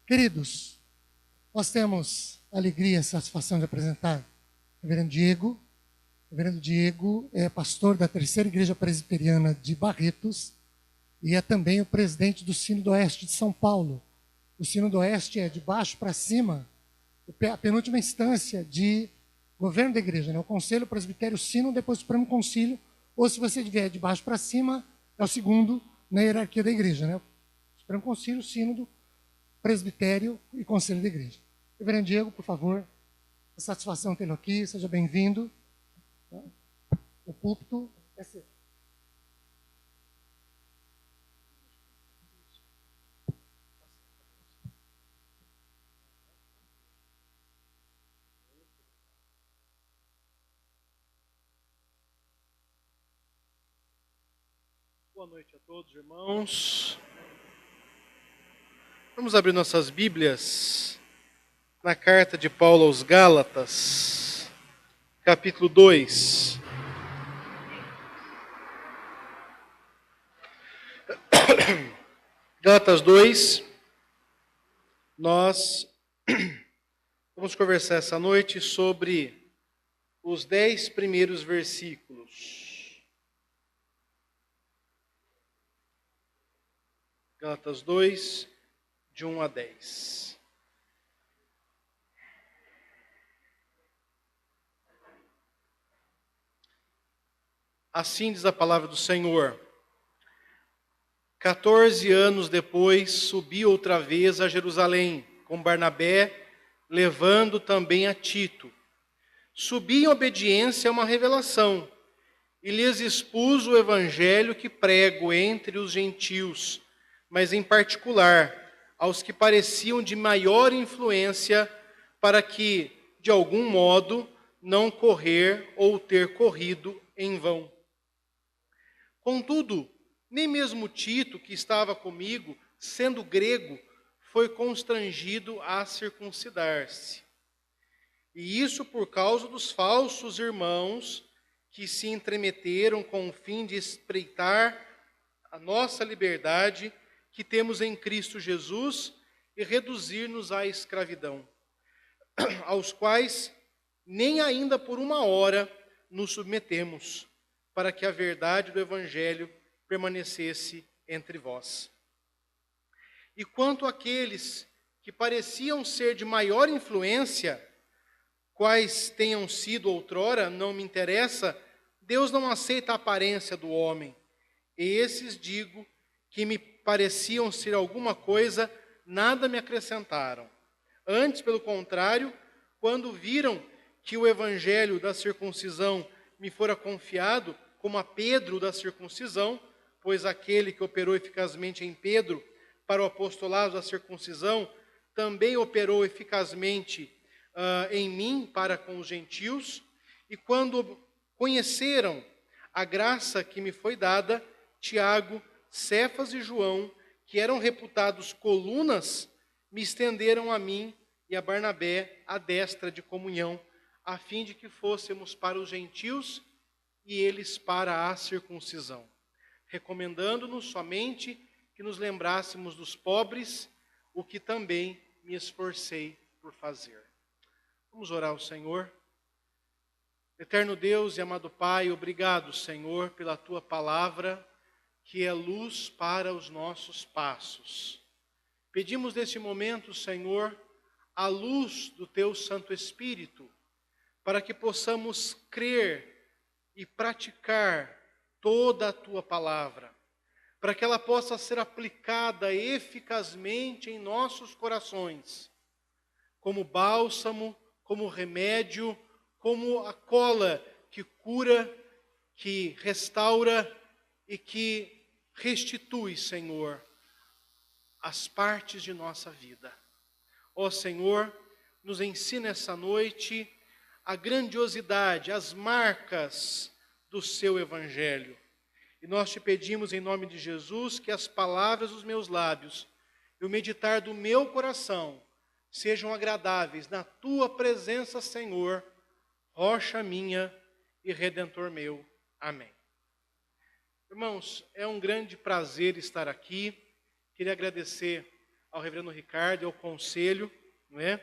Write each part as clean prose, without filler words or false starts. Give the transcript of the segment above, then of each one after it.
Queridos, nós temos a alegria e a satisfação de apresentar o reverendo Diego. O reverendo Diego é pastor da Terceira Igreja Presbiteriana de Barretos e é também o presidente do Sínodo Oeste de São Paulo. O Sínodo Oeste é de baixo para cima, a penúltima instância de governo da igreja, né? O Conselho, Presbitério, Sínodo, depois o Supremo Concílio, ou se você vier de baixo para cima, é o segundo na hierarquia da igreja, né? O Supremo Concílio, Sínodo, Presbitério e Conselho da Igreja. Reverendo Diego, por favor, é satisfação tê-lo aqui, seja bem-vindo. O púlpito é seu. Boa noite a todos, irmãos. Vamos abrir nossas Bíblias na carta de Paulo aos Gálatas, capítulo 2. Gálatas 2, nós vamos conversar essa noite sobre os 10 primeiros versículos. Gálatas 2, de 1 a 10. Assim diz a palavra do Senhor. 14 anos depois, subi outra vez a Jerusalém, com Barnabé, levando também a Tito. Subi em obediência a uma revelação, e lhes expus o evangelho que prego entre os gentios, mas em particular aos que pareciam de maior influência, para que, de algum modo, não correr ou ter corrido em vão. Contudo, nem mesmo Tito, que estava comigo, sendo grego, foi constrangido a circuncidar-se. E isso por causa dos falsos irmãos que se entremeteram com o fim de espreitar a nossa liberdade que temos em Cristo Jesus e reduzir-nos à escravidão, aos quais nem ainda por uma hora nos submetemos, para que a verdade do Evangelho permanecesse entre vós. E quanto àqueles que pareciam ser de maior influência, quais tenham sido outrora, não me interessa, Deus não aceita a aparência do homem. E esses, digo, que me pareciam ser alguma coisa, nada me acrescentaram. Antes, pelo contrário, quando viram que o evangelho da circuncisão me fora confiado, como a Pedro da circuncisão, pois aquele que operou eficazmente em Pedro para o apostolado da circuncisão, também operou eficazmente em mim para com os gentios, e quando conheceram a graça que me foi dada, Tiago, Cefas e João, que eram reputados colunas, me estenderam a mim e a Barnabé a destra de comunhão, a fim de que fôssemos para os gentios e eles para a circuncisão, recomendando-nos somente que nos lembrássemos dos pobres, o que também me esforcei por fazer. Vamos orar ao Senhor. Eterno Deus e amado Pai, obrigado, Senhor, pela Tua palavra, que é luz para os nossos passos. Pedimos neste momento, Senhor, a luz do Teu Santo Espírito, para que possamos crer e praticar toda a Tua palavra, para que ela possa ser aplicada eficazmente em nossos corações, como bálsamo, como remédio, como a cola que cura, que restaura e que restitui, Senhor, as partes de nossa vida. Ó Senhor, nos ensina essa noite a grandiosidade, as marcas do Seu Evangelho. E nós te pedimos em nome de Jesus que as palavras dos meus lábios e o meditar do meu coração sejam agradáveis na Tua presença, Senhor, rocha minha e redentor meu. Amém. Irmãos, é um grande prazer estar aqui. Queria agradecer ao reverendo Ricardo e ao conselho, não é?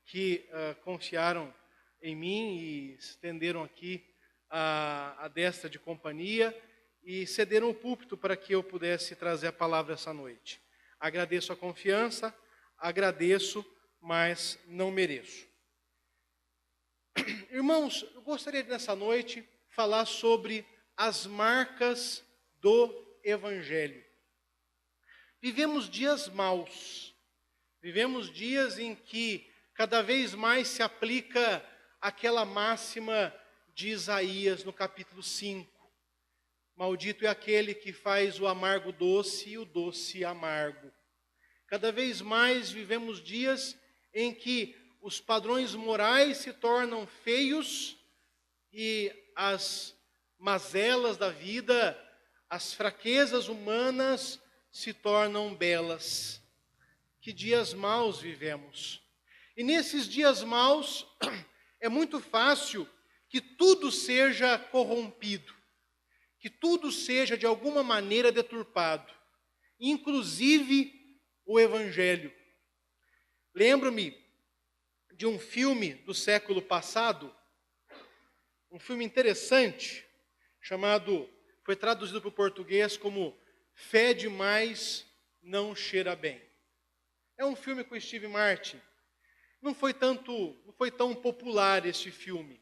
Que confiaram em mim e estenderam aqui a destra de companhia e cederam o púlpito para que eu pudesse trazer a palavra essa noite. Agradeço a confiança, agradeço, mas não mereço. Irmãos, eu gostaria de, nessa noite, falar sobre as marcas do Evangelho. Vivemos dias maus, vivemos dias em que cada vez mais se aplica aquela máxima de Isaías no capítulo 5. Maldito é aquele que faz o amargo doce e o doce amargo. Cada vez mais vivemos dias em que os padrões morais se tornam feios e as mazelas da vida, as fraquezas humanas se tornam belas. Que dias maus vivemos. E nesses dias maus é muito fácil que tudo seja corrompido, que tudo seja de alguma maneira deturpado, inclusive o Evangelho. Lembro-me de um filme do século passado, um filme interessante, foi traduzido para o português como Fé Demais Não Cheira Bem. É um filme com Steve Martin. Não foi tão popular este filme.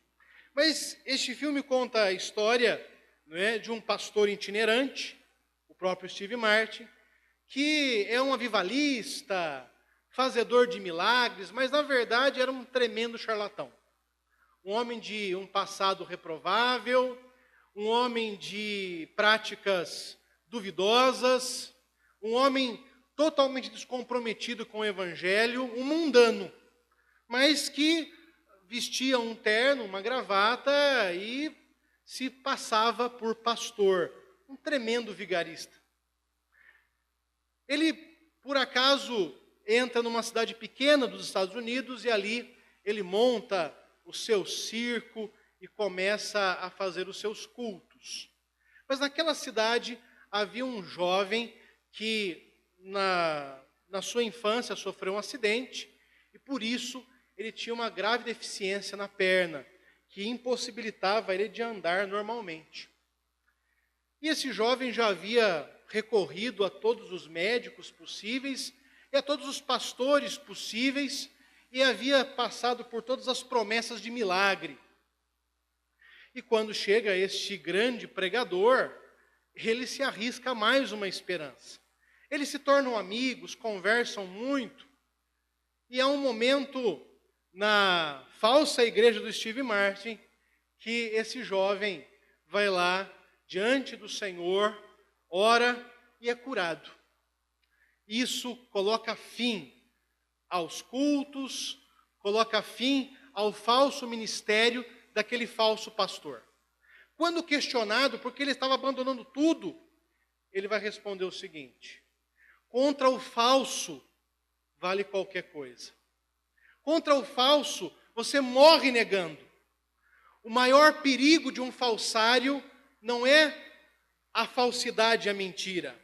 Mas este filme conta a história, não é, de um pastor itinerante, o próprio Steve Martin, que é um avivalista, fazedor de milagres, mas na verdade era um tremendo charlatão. Um homem de um passado reprovável, um homem de práticas duvidosas, um homem totalmente descomprometido com o Evangelho, um mundano, mas que vestia um terno, uma gravata e se passava por pastor, um tremendo vigarista. Ele, por acaso, entra numa cidade pequena dos Estados Unidos e ali ele monta o seu circo e começa a fazer os seus cultos. Mas naquela cidade havia um jovem que na sua infância sofreu um acidente e por isso ele tinha uma grave deficiência na perna, que impossibilitava ele de andar normalmente. E esse jovem já havia recorrido a todos os médicos possíveis e a todos os pastores possíveis e havia passado por todas as promessas de milagre. E quando chega este grande pregador, ele se arrisca a mais uma esperança. Eles se tornam amigos, conversam muito, e há um momento na falsa igreja do Steve Martin que esse jovem vai lá diante do Senhor, ora e é curado. Isso coloca fim aos cultos, coloca fim ao falso ministério daquele falso pastor. Quando questionado por que ele estava abandonando tudo, ele vai responder o seguinte: contra o falso vale qualquer coisa. Contra o falso você morre negando. O maior perigo de um falsário não é a falsidade e a mentira.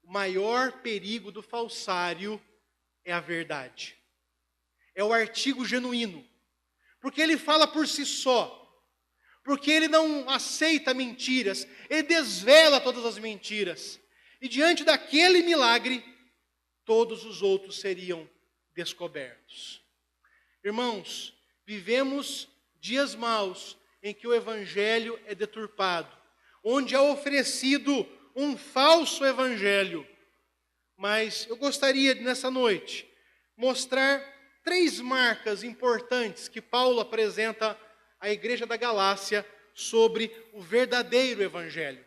O maior perigo do falsário é a verdade. É o artigo genuíno. Porque ele fala por si só. Porque ele não aceita mentiras. Ele desvela todas as mentiras. E diante daquele milagre, todos os outros seriam descobertos. Irmãos, vivemos dias maus em que o Evangelho é deturpado, onde é oferecido um falso Evangelho. Mas eu gostaria, nessa noite, mostrar 3 marcas importantes que Paulo apresenta à igreja da Galácia sobre o verdadeiro Evangelho.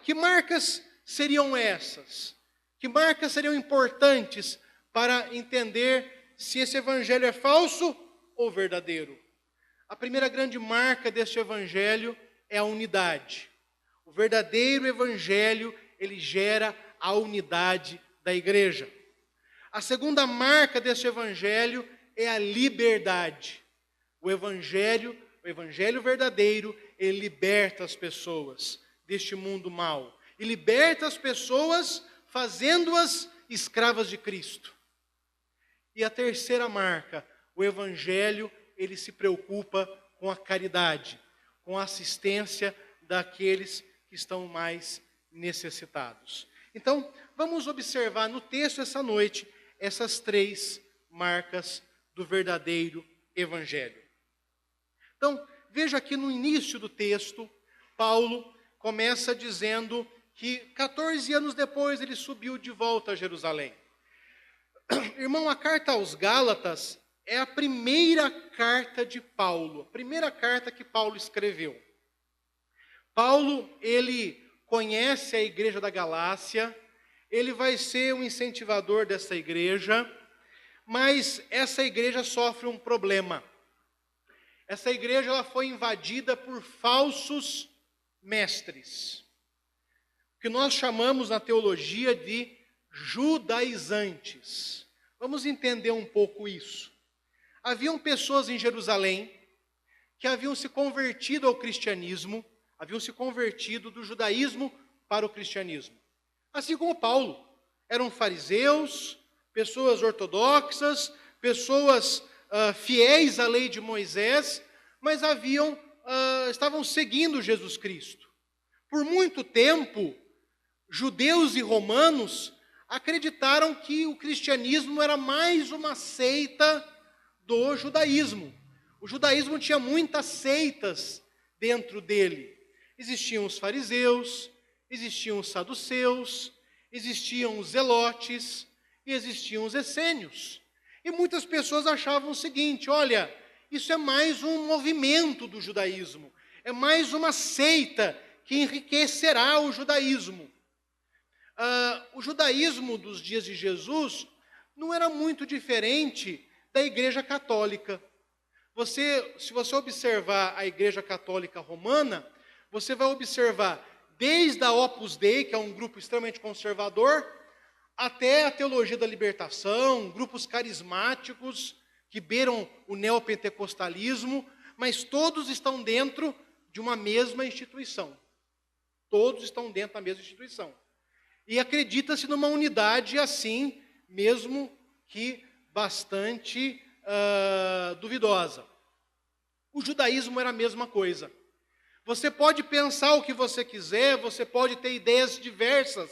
Que marcas seriam essas? Que marcas seriam importantes para entender se esse Evangelho é falso ou verdadeiro? A primeira grande marca deste Evangelho é a unidade. O verdadeiro Evangelho, ele gera a unidade da igreja. A segunda marca deste Evangelho é a liberdade. O Evangelho verdadeiro, ele liberta as pessoas deste mundo mau. E liberta as pessoas fazendo-as escravas de Cristo. E a terceira marca, o evangelho, ele se preocupa com a caridade, com a assistência daqueles que estão mais necessitados. Então, vamos observar no texto essa noite essas três marcas do verdadeiro evangelho. Então, veja aqui no início do texto, Paulo começa dizendo que 14 anos depois ele subiu de volta a Jerusalém. Irmão, a carta aos Gálatas é a primeira carta de Paulo, a primeira carta que Paulo escreveu. Paulo, ele conhece a igreja da Galácia, ele vai ser um incentivador dessa igreja, mas essa igreja sofre um problema. Essa igreja ela foi invadida por falsos mestres, que nós chamamos na teologia de judaizantes. Vamos entender um pouco isso. Haviam pessoas em Jerusalém que haviam se convertido ao cristianismo, haviam se convertido do judaísmo para o cristianismo. Assim como Paulo. Eram fariseus, pessoas ortodoxas, pessoas fiéis à lei de Moisés, mas estavam seguindo Jesus Cristo. Por muito tempo, judeus e romanos acreditaram que o cristianismo era mais uma seita do judaísmo. O judaísmo tinha muitas seitas dentro dele. Existiam os fariseus, existiam os saduceus, existiam os zelotes e existiam os essênios. E muitas pessoas achavam o seguinte: olha, isso é mais um movimento do judaísmo, é mais uma seita que enriquecerá o judaísmo. O judaísmo dos dias de Jesus não era muito diferente da igreja católica. Se você observar a igreja católica romana, você vai observar desde a Opus Dei, que é um grupo extremamente conservador, até a teologia da libertação, grupos carismáticos que beiram o neopentecostalismo, mas todos estão dentro de uma mesma instituição. Todos estão dentro da mesma instituição. E acredita-se numa unidade assim, mesmo que bastante duvidosa. O judaísmo era a mesma coisa. Você pode pensar o que você quiser, você pode ter ideias diversas,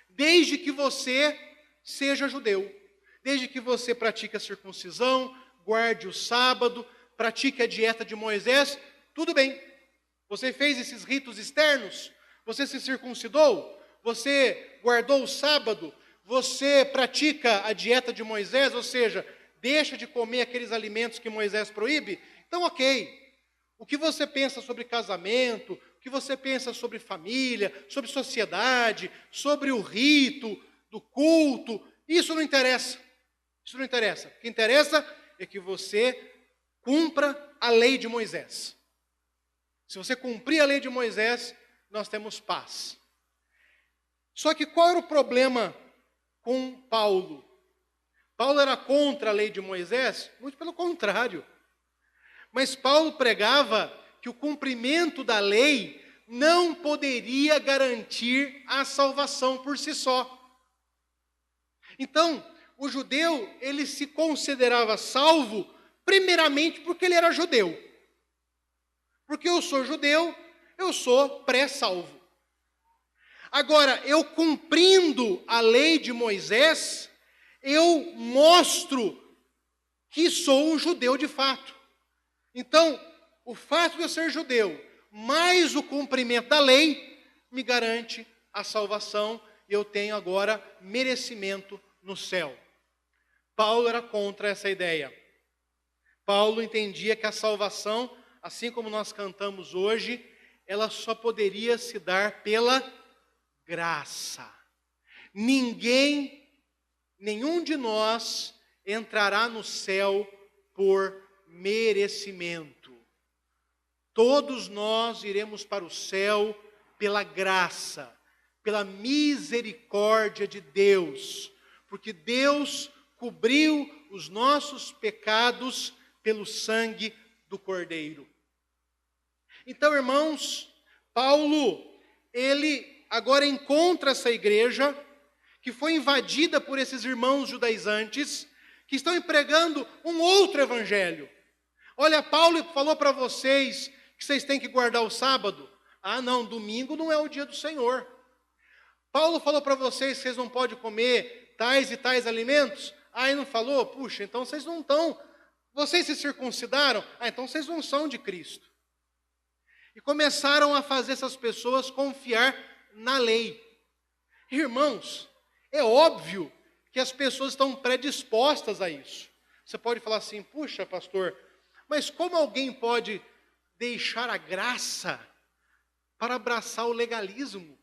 desde que você seja judeu, desde que você pratique a circuncisão, guarde o sábado, pratique a dieta de Moisés, tudo bem. Você fez esses ritos externos, você se circuncidou, você guardou o sábado, você pratica a dieta de Moisés, ou seja, deixa de comer aqueles alimentos que Moisés proíbe, então ok. O que você pensa sobre casamento, o que você pensa sobre família, sobre sociedade, sobre o rito do culto, isso não interessa. Isso não interessa. O que interessa é que você cumpra a lei de Moisés. Se você cumprir a lei de Moisés, nós temos paz. Só que qual era o problema com Paulo? Paulo era contra a lei de Moisés? Muito pelo contrário. Mas Paulo pregava que o cumprimento da lei não poderia garantir a salvação por si só. Então, o judeu, ele se considerava salvo, primeiramente porque ele era judeu. Porque eu sou judeu, eu sou pré-salvo. Agora, eu cumprindo a lei de Moisés, eu mostro que sou um judeu de fato. Então, o fato de eu ser judeu, mais o cumprimento da lei, me garante a salvação, e eu tenho agora merecimento no céu. Paulo era contra essa ideia. Paulo entendia que a salvação, assim como nós cantamos hoje, ela só poderia se dar pela graça. Nenhum de nós entrará no céu por merecimento. Todos nós iremos para o céu pela graça, pela misericórdia de Deus, porque Deus cobriu os nossos pecados pelo sangue do Cordeiro. Então, irmãos, Paulo, ele agora encontra essa igreja que foi invadida por esses irmãos judaizantes, que estão empregando um outro evangelho. Olha, Paulo falou para vocês que vocês têm que guardar o sábado. Ah, não, domingo não é o dia do Senhor. Paulo falou para vocês que vocês não podem comer tais e tais alimentos. Ah, ele não falou? Puxa, então vocês não estão. Vocês se circuncidaram? Ah, então vocês não são de Cristo. E começaram a fazer essas pessoas confiar na lei. Irmãos, é óbvio que as pessoas estão predispostas a isso. Você pode falar assim, puxa, pastor, mas como alguém pode deixar a graça para abraçar o legalismo?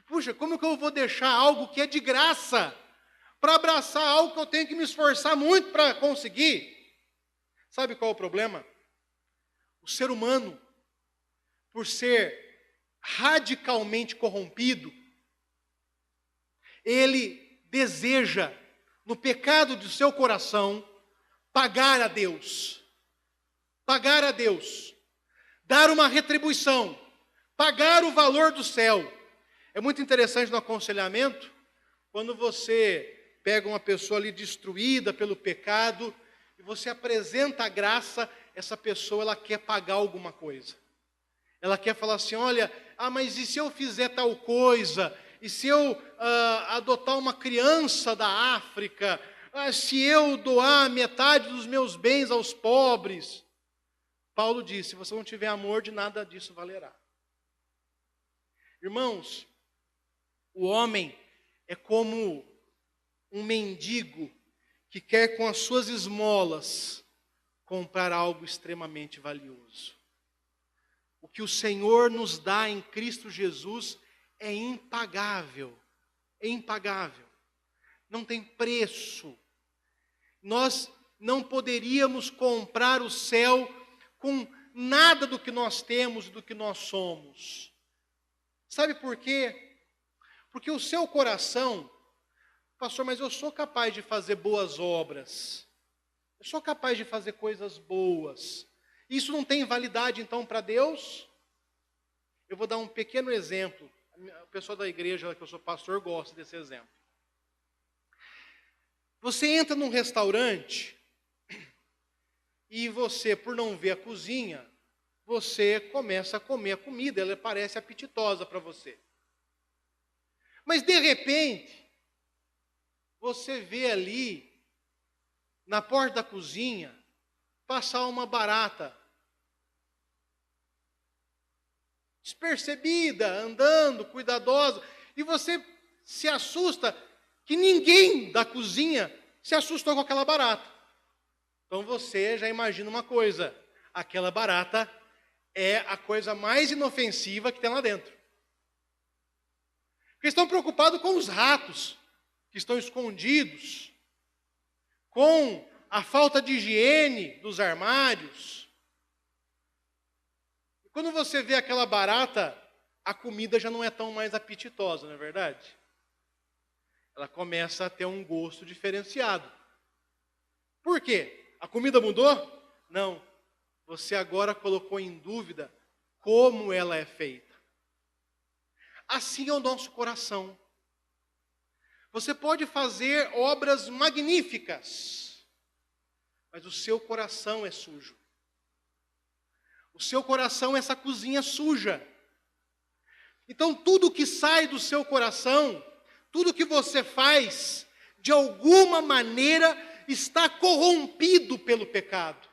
Puxa, como que eu vou deixar algo que é de graça para abraçar algo que eu tenho que me esforçar muito para conseguir? Sabe qual é o problema? O ser humano, por ser radicalmente corrompido, ele deseja, no pecado do seu coração, pagar a Deus, dar uma retribuição, pagar o valor do céu. É muito interessante no aconselhamento, quando você pega uma pessoa ali destruída pelo pecado, e você apresenta a graça, essa pessoa ela quer pagar alguma coisa. Ela quer falar assim, olha, mas e se eu fizer tal coisa? E se eu adotar uma criança da África? Se eu doar metade dos meus bens aos pobres? Paulo disse, se você não tiver amor, de nada disso valerá. Irmãos, o homem é como um mendigo que quer com as suas esmolas comprar algo extremamente valioso. O que o Senhor nos dá em Cristo Jesus é impagável. É impagável. Não tem preço. Nós não poderíamos comprar o céu com nada do que nós temos, do que nós somos. Sabe por quê? Porque o seu coração, pastor, mas eu sou capaz de fazer boas obras. Eu sou capaz de fazer coisas boas. Isso não tem validade, então, para Deus? Eu vou dar um pequeno exemplo. O pessoal da igreja que eu sou pastor gosta desse exemplo. Você entra num restaurante e você, por não ver a cozinha, você começa a comer a comida, ela parece apetitosa para você. Mas, de repente, você vê ali, na porta da cozinha, passar uma barata despercebida, andando, cuidadosa, e você se assusta que ninguém da cozinha se assustou com aquela barata. Então você já imagina uma coisa, aquela barata é a coisa mais inofensiva que tem lá dentro. Porque estão preocupados com os ratos que estão escondidos, com a falta de higiene dos armários. E quando você vê aquela barata, a comida já não é tão mais apetitosa, não é verdade? Ela começa a ter um gosto diferenciado. Por quê? A comida mudou? Não. Você agora colocou em dúvida como ela é feita. Assim é o nosso coração. Você pode fazer obras magníficas, mas o seu coração é sujo. O seu coração é essa cozinha suja. Então tudo que sai do seu coração, tudo que você faz, de alguma maneira está corrompido pelo pecado.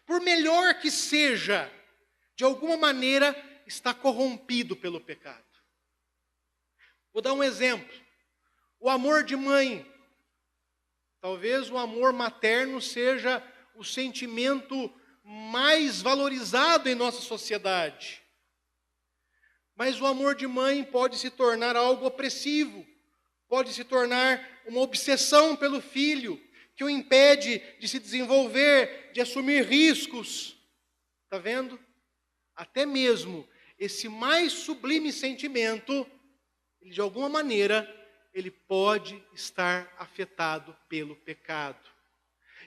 Por melhor que seja, de alguma maneira está corrompido pelo pecado. Vou dar um exemplo. O amor de mãe. Talvez o amor materno seja o sentimento mais valorizado em nossa sociedade. Mas o amor de mãe pode se tornar algo opressivo, pode se tornar uma obsessão pelo filho, que o impede de se desenvolver, de assumir riscos. Está vendo? Até mesmo esse mais sublime sentimento, de alguma maneira, ele pode estar afetado pelo pecado.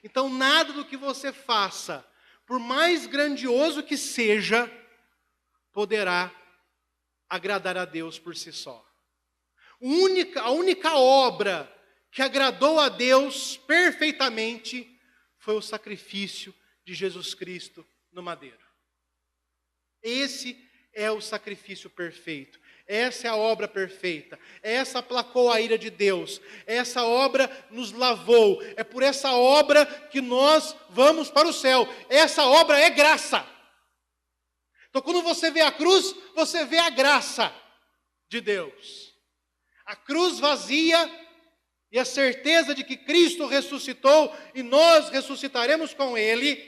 Então, nada do que você faça, por mais grandioso que seja, poderá agradar a Deus por si só. A única obra que agradou a Deus perfeitamente foi o sacrifício de Jesus Cristo no madeiro. Esse é o sacrifício perfeito. Essa é a obra perfeita. Essa aplacou a ira de Deus. Essa obra nos lavou. É por essa obra que nós vamos para o céu. Essa obra é graça. Então, quando você vê a cruz, você vê a graça de Deus. A cruz vazia e a certeza de que Cristo ressuscitou e nós ressuscitaremos com Ele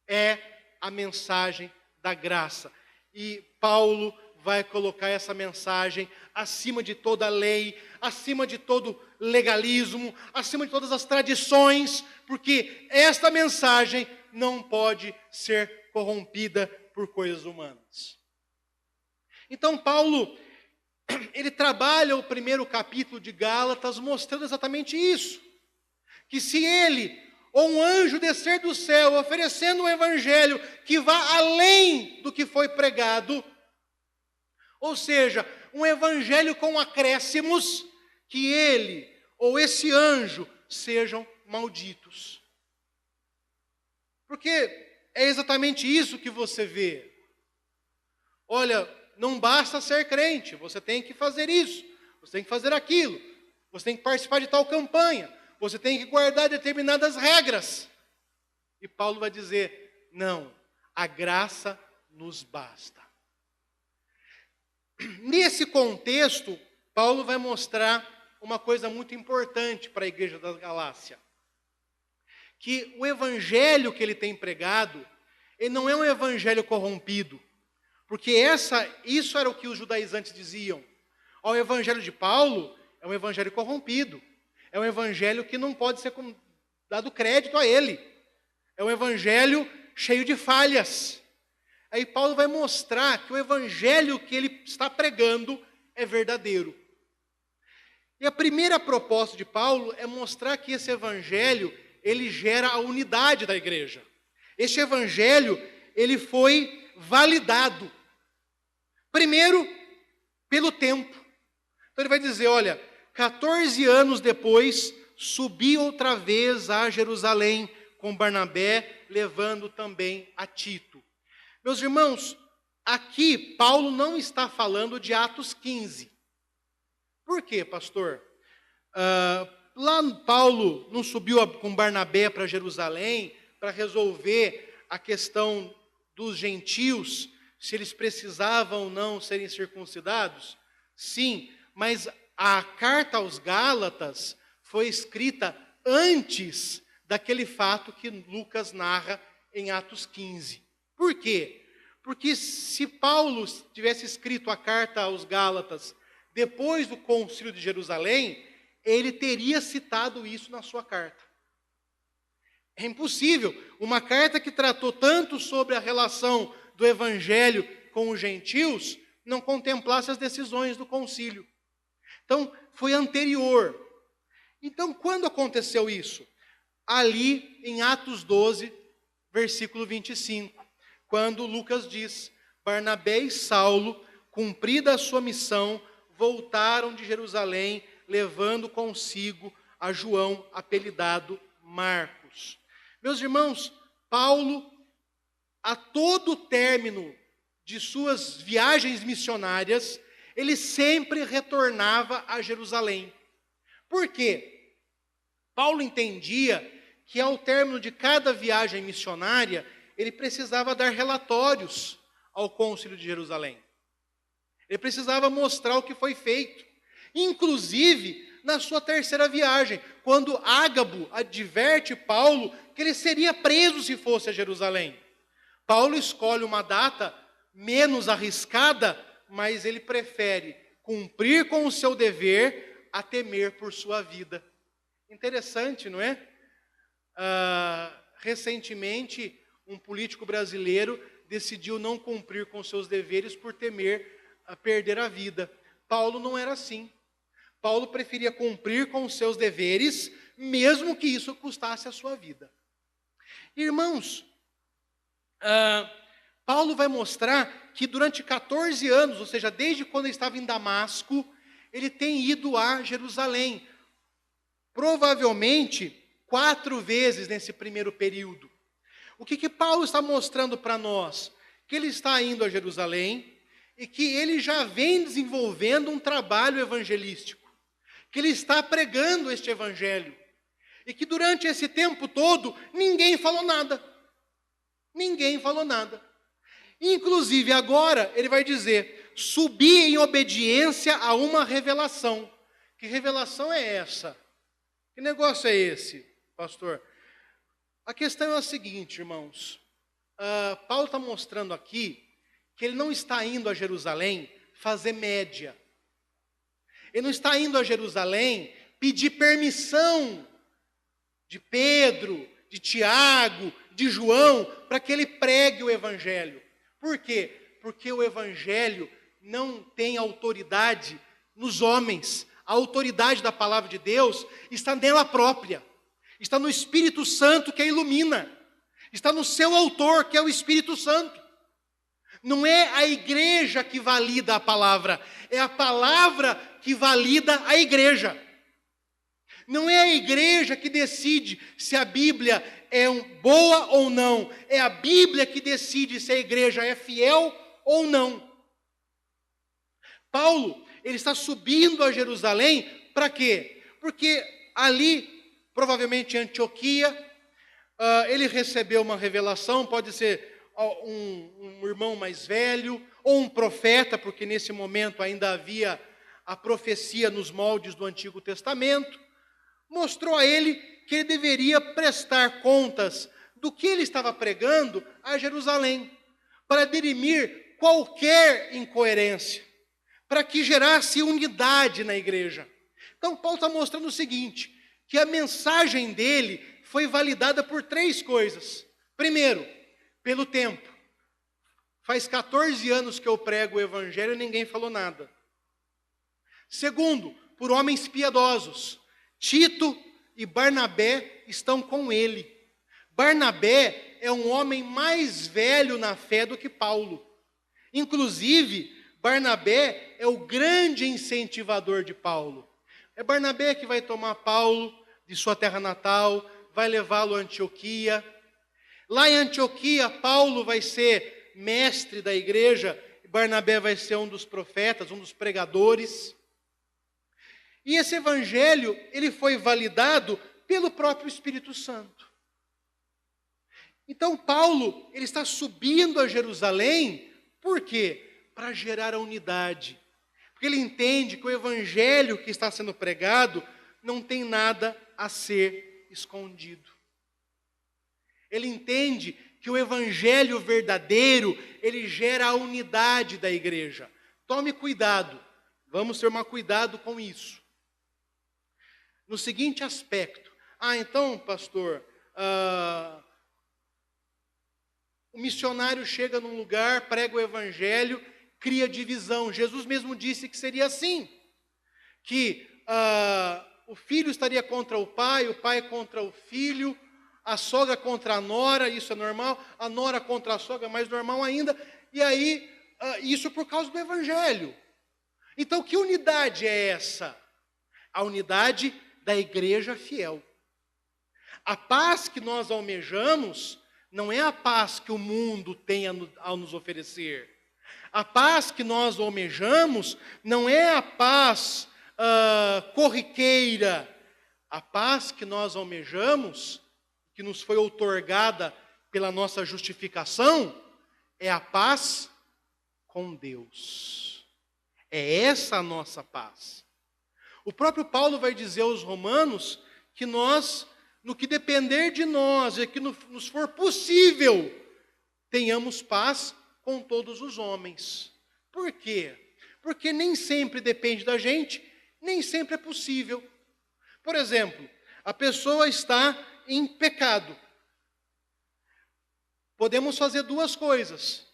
é a mensagem da graça. E Paulo vai colocar essa mensagem acima de toda a lei, acima de todo legalismo, acima de todas as tradições, porque esta mensagem não pode ser corrompida por coisas humanas. Então Paulo, ele trabalha o primeiro capítulo de Gálatas mostrando exatamente isso, que se ele ou um anjo descer do céu oferecendo um evangelho que vá além do que foi pregado, ou seja, um evangelho com acréscimos, que ele ou esse anjo sejam malditos. Porque é exatamente isso que você vê. Olha, não basta ser crente, você tem que fazer isso, você tem que fazer aquilo, você tem que participar de tal campanha, você tem que guardar determinadas regras. E Paulo vai dizer, não, a graça nos basta. Nesse contexto, Paulo vai mostrar uma coisa muito importante para a igreja da Galácia. Que o evangelho que ele tem pregado, ele não é um evangelho corrompido. Porque isso era o que os judaizantes diziam. O evangelho de Paulo é um evangelho corrompido. É um evangelho que não pode ser dado crédito a ele. É um evangelho cheio de falhas. Aí Paulo vai mostrar que o evangelho que ele está pregando é verdadeiro. E a primeira proposta de Paulo é mostrar que esse evangelho, ele gera a unidade da igreja. Este evangelho, ele foi validado. Primeiro, pelo tempo. Então ele vai dizer, olha, 14 anos depois, subi outra vez a Jerusalém com Barnabé, levando também a Tito. Meus irmãos, aqui Paulo não está falando de Atos 15. Por quê, pastor? Lá Paulo não subiu com Barnabé para Jerusalém para resolver a questão dos gentios, se eles precisavam ou não serem circuncidados? Sim, mas a carta aos Gálatas foi escrita antes daquele fato que Lucas narra em Atos 15. Por quê? Porque se Paulo tivesse escrito a carta aos Gálatas depois do Concílio de Jerusalém, ele teria citado isso na sua carta. É impossível. Uma carta que tratou tanto sobre a relação do evangelho com os gentios não contemplasse as decisões do concílio. Então, foi anterior. Então, quando aconteceu isso? Ali em Atos 12, versículo 25, quando Lucas diz, Barnabé e Saulo, cumprida a sua missão, voltaram de Jerusalém, levando consigo a João, apelidado Marcos. Meus irmãos, Paulo, a todo término de suas viagens missionárias, ele sempre retornava a Jerusalém. Por quê? Paulo entendia que ao término de cada viagem missionária, ele precisava dar relatórios ao Concílio de Jerusalém. Ele precisava mostrar o que foi feito. Inclusive, na sua terceira viagem, quando Ágabo adverte Paulo que ele seria preso se fosse a Jerusalém. Paulo escolhe uma data menos arriscada, mas ele prefere cumprir com o seu dever a temer por sua vida. Interessante, não é? Recentemente, um político brasileiro decidiu não cumprir com seus deveres por temer a perder a vida. Paulo não era assim. Paulo preferia cumprir com os seus deveres, mesmo que isso custasse a sua vida. Irmãos, Paulo vai mostrar que durante 14 anos, ou seja, desde quando ele estava em Damasco, ele tem ido a Jerusalém, provavelmente 4 vezes nesse primeiro período. O que Paulo está mostrando para nós? Que ele está indo a Jerusalém e que ele já vem desenvolvendo um trabalho evangelístico, que ele está pregando este evangelho, e que durante esse tempo todo ninguém falou nada. Ninguém falou nada. Inclusive agora ele vai dizer: subi em obediência a uma revelação. Que revelação é essa? Que negócio é esse, pastor? A questão é a seguinte, irmãos. Paulo está mostrando aqui que ele não está indo a Jerusalém fazer média. Ele não está indo a Jerusalém pedir permissão de Pedro, de Tiago, de João, para que ele pregue o evangelho. Por quê? Porque o evangelho não tem autoridade nos homens. A autoridade da palavra de Deus está nela própria. Está no Espírito Santo que a ilumina. Está no seu autor, que é o Espírito Santo. Não é a igreja que valida a palavra, é a palavra que valida a igreja. Não é a igreja que decide se a Bíblia é boa ou não. É a Bíblia que decide se a igreja é fiel ou não. Paulo, ele está subindo a Jerusalém para quê? Porque ali, provavelmente em Antioquia, ele recebeu uma revelação, pode ser um irmão mais velho, ou um profeta, porque nesse momento ainda havia a profecia nos moldes do Antigo Testamento, mostrou a ele que ele deveria prestar contas do que ele estava pregando a Jerusalém, para dirimir qualquer incoerência, para que gerasse unidade na igreja. Então Paulo está mostrando o seguinte, que a mensagem dele foi validada por 3 coisas. Primeiro, pelo tempo. Faz 14 anos que eu prego o evangelho e ninguém falou nada. Segundo, por homens piedosos. Tito e Barnabé estão com ele. Barnabé é um homem mais velho na fé do que Paulo. Inclusive, Barnabé é o grande incentivador de Paulo. É Barnabé que vai tomar Paulo de sua terra natal, vai levá-lo a Antioquia. Lá em Antioquia, Paulo vai ser mestre da igreja, e Barnabé vai ser um dos profetas, um dos pregadores. E esse evangelho, ele foi validado pelo próprio Espírito Santo. Então Paulo, ele está subindo a Jerusalém, por quê? Para gerar a unidade. Porque ele entende que o evangelho que está sendo pregado não tem nada a ser escondido. Ele entende que o evangelho verdadeiro, ele gera a unidade da igreja. Tome cuidado, vamos tomar cuidado com isso. No seguinte aspecto, então, pastor, o missionário chega num lugar, prega o evangelho, cria divisão. Jesus mesmo disse que seria assim, que o filho estaria contra o pai contra o filho, a sogra contra a nora, isso é normal, a nora contra a sogra, mais normal ainda, e aí, isso por causa do evangelho. Então, que unidade é essa? A unidade da igreja fiel. A paz que nós almejamos não é a paz que o mundo tem a nos oferecer. A paz que nós almejamos não é a paz corriqueira. A paz que nós almejamos, que nos foi outorgada pela nossa justificação, é a paz com Deus. É essa a nossa paz. O próprio Paulo vai dizer aos romanos que nós, no que depender de nós, e que nos for possível, tenhamos paz com todos os homens. Por quê? Porque nem sempre depende da gente, nem sempre é possível. Por exemplo, a pessoa está em pecado. Podemos fazer 2 coisas.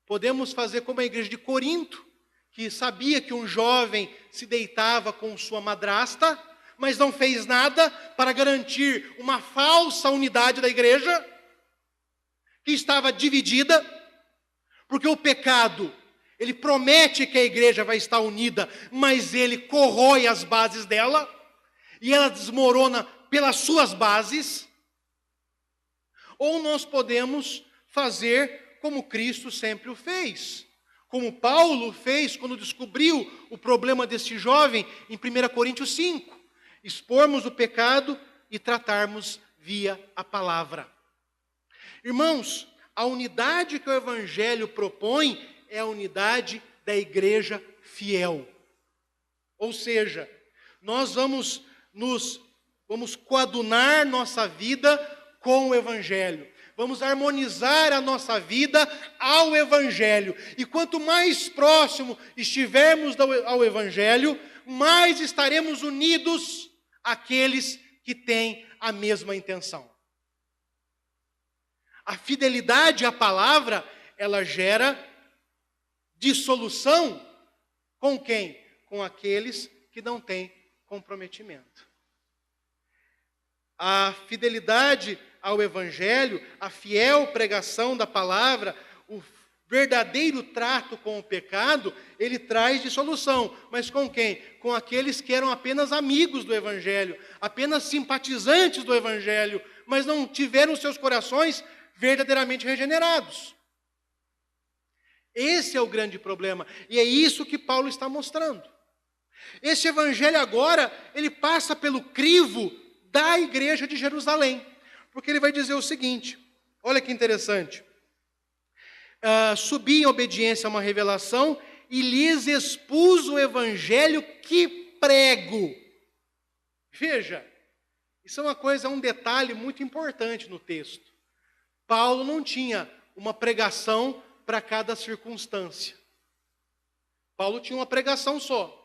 Podemos fazer como a igreja de Corinto, que sabia que um jovem se deitava com sua madrasta, mas não fez nada para garantir uma falsa unidade da igreja, que estava dividida, porque o pecado, ele promete que a igreja vai estar unida, mas ele corrói as bases dela. e ela desmorona pelas suas bases, ou nós podemos fazer como Cristo sempre o fez, como Paulo fez quando descobriu o problema deste jovem em 1 Coríntios 5, expormos o pecado e tratarmos via a palavra. Irmãos, a unidade que o Evangelho propõe é a unidade da igreja fiel. Ou seja, nós vamos coadunar nossa vida com o Evangelho. Vamos harmonizar a nossa vida ao Evangelho. E quanto mais próximo estivermos ao Evangelho, mais estaremos unidos àqueles que têm a mesma intenção. A fidelidade à palavra, ela gera dissolução com quem? Com aqueles que não têm comprometimento. A fidelidade ao Evangelho, a fiel pregação da palavra, o verdadeiro trato com o pecado, ele traz dissolução. Mas com quem? Com aqueles que eram apenas amigos do Evangelho, apenas simpatizantes do Evangelho, mas não tiveram seus corações verdadeiramente regenerados. Esse é o grande problema, e é isso que Paulo está mostrando. Esse Evangelho agora, ele passa pelo crivo da igreja de Jerusalém, porque ele vai dizer o seguinte, olha que interessante. Subi em obediência a uma revelação e lhes expus o Evangelho que prego. Veja, isso é um detalhe muito importante no texto. Paulo não tinha uma pregação para cada circunstância. Paulo tinha uma pregação só.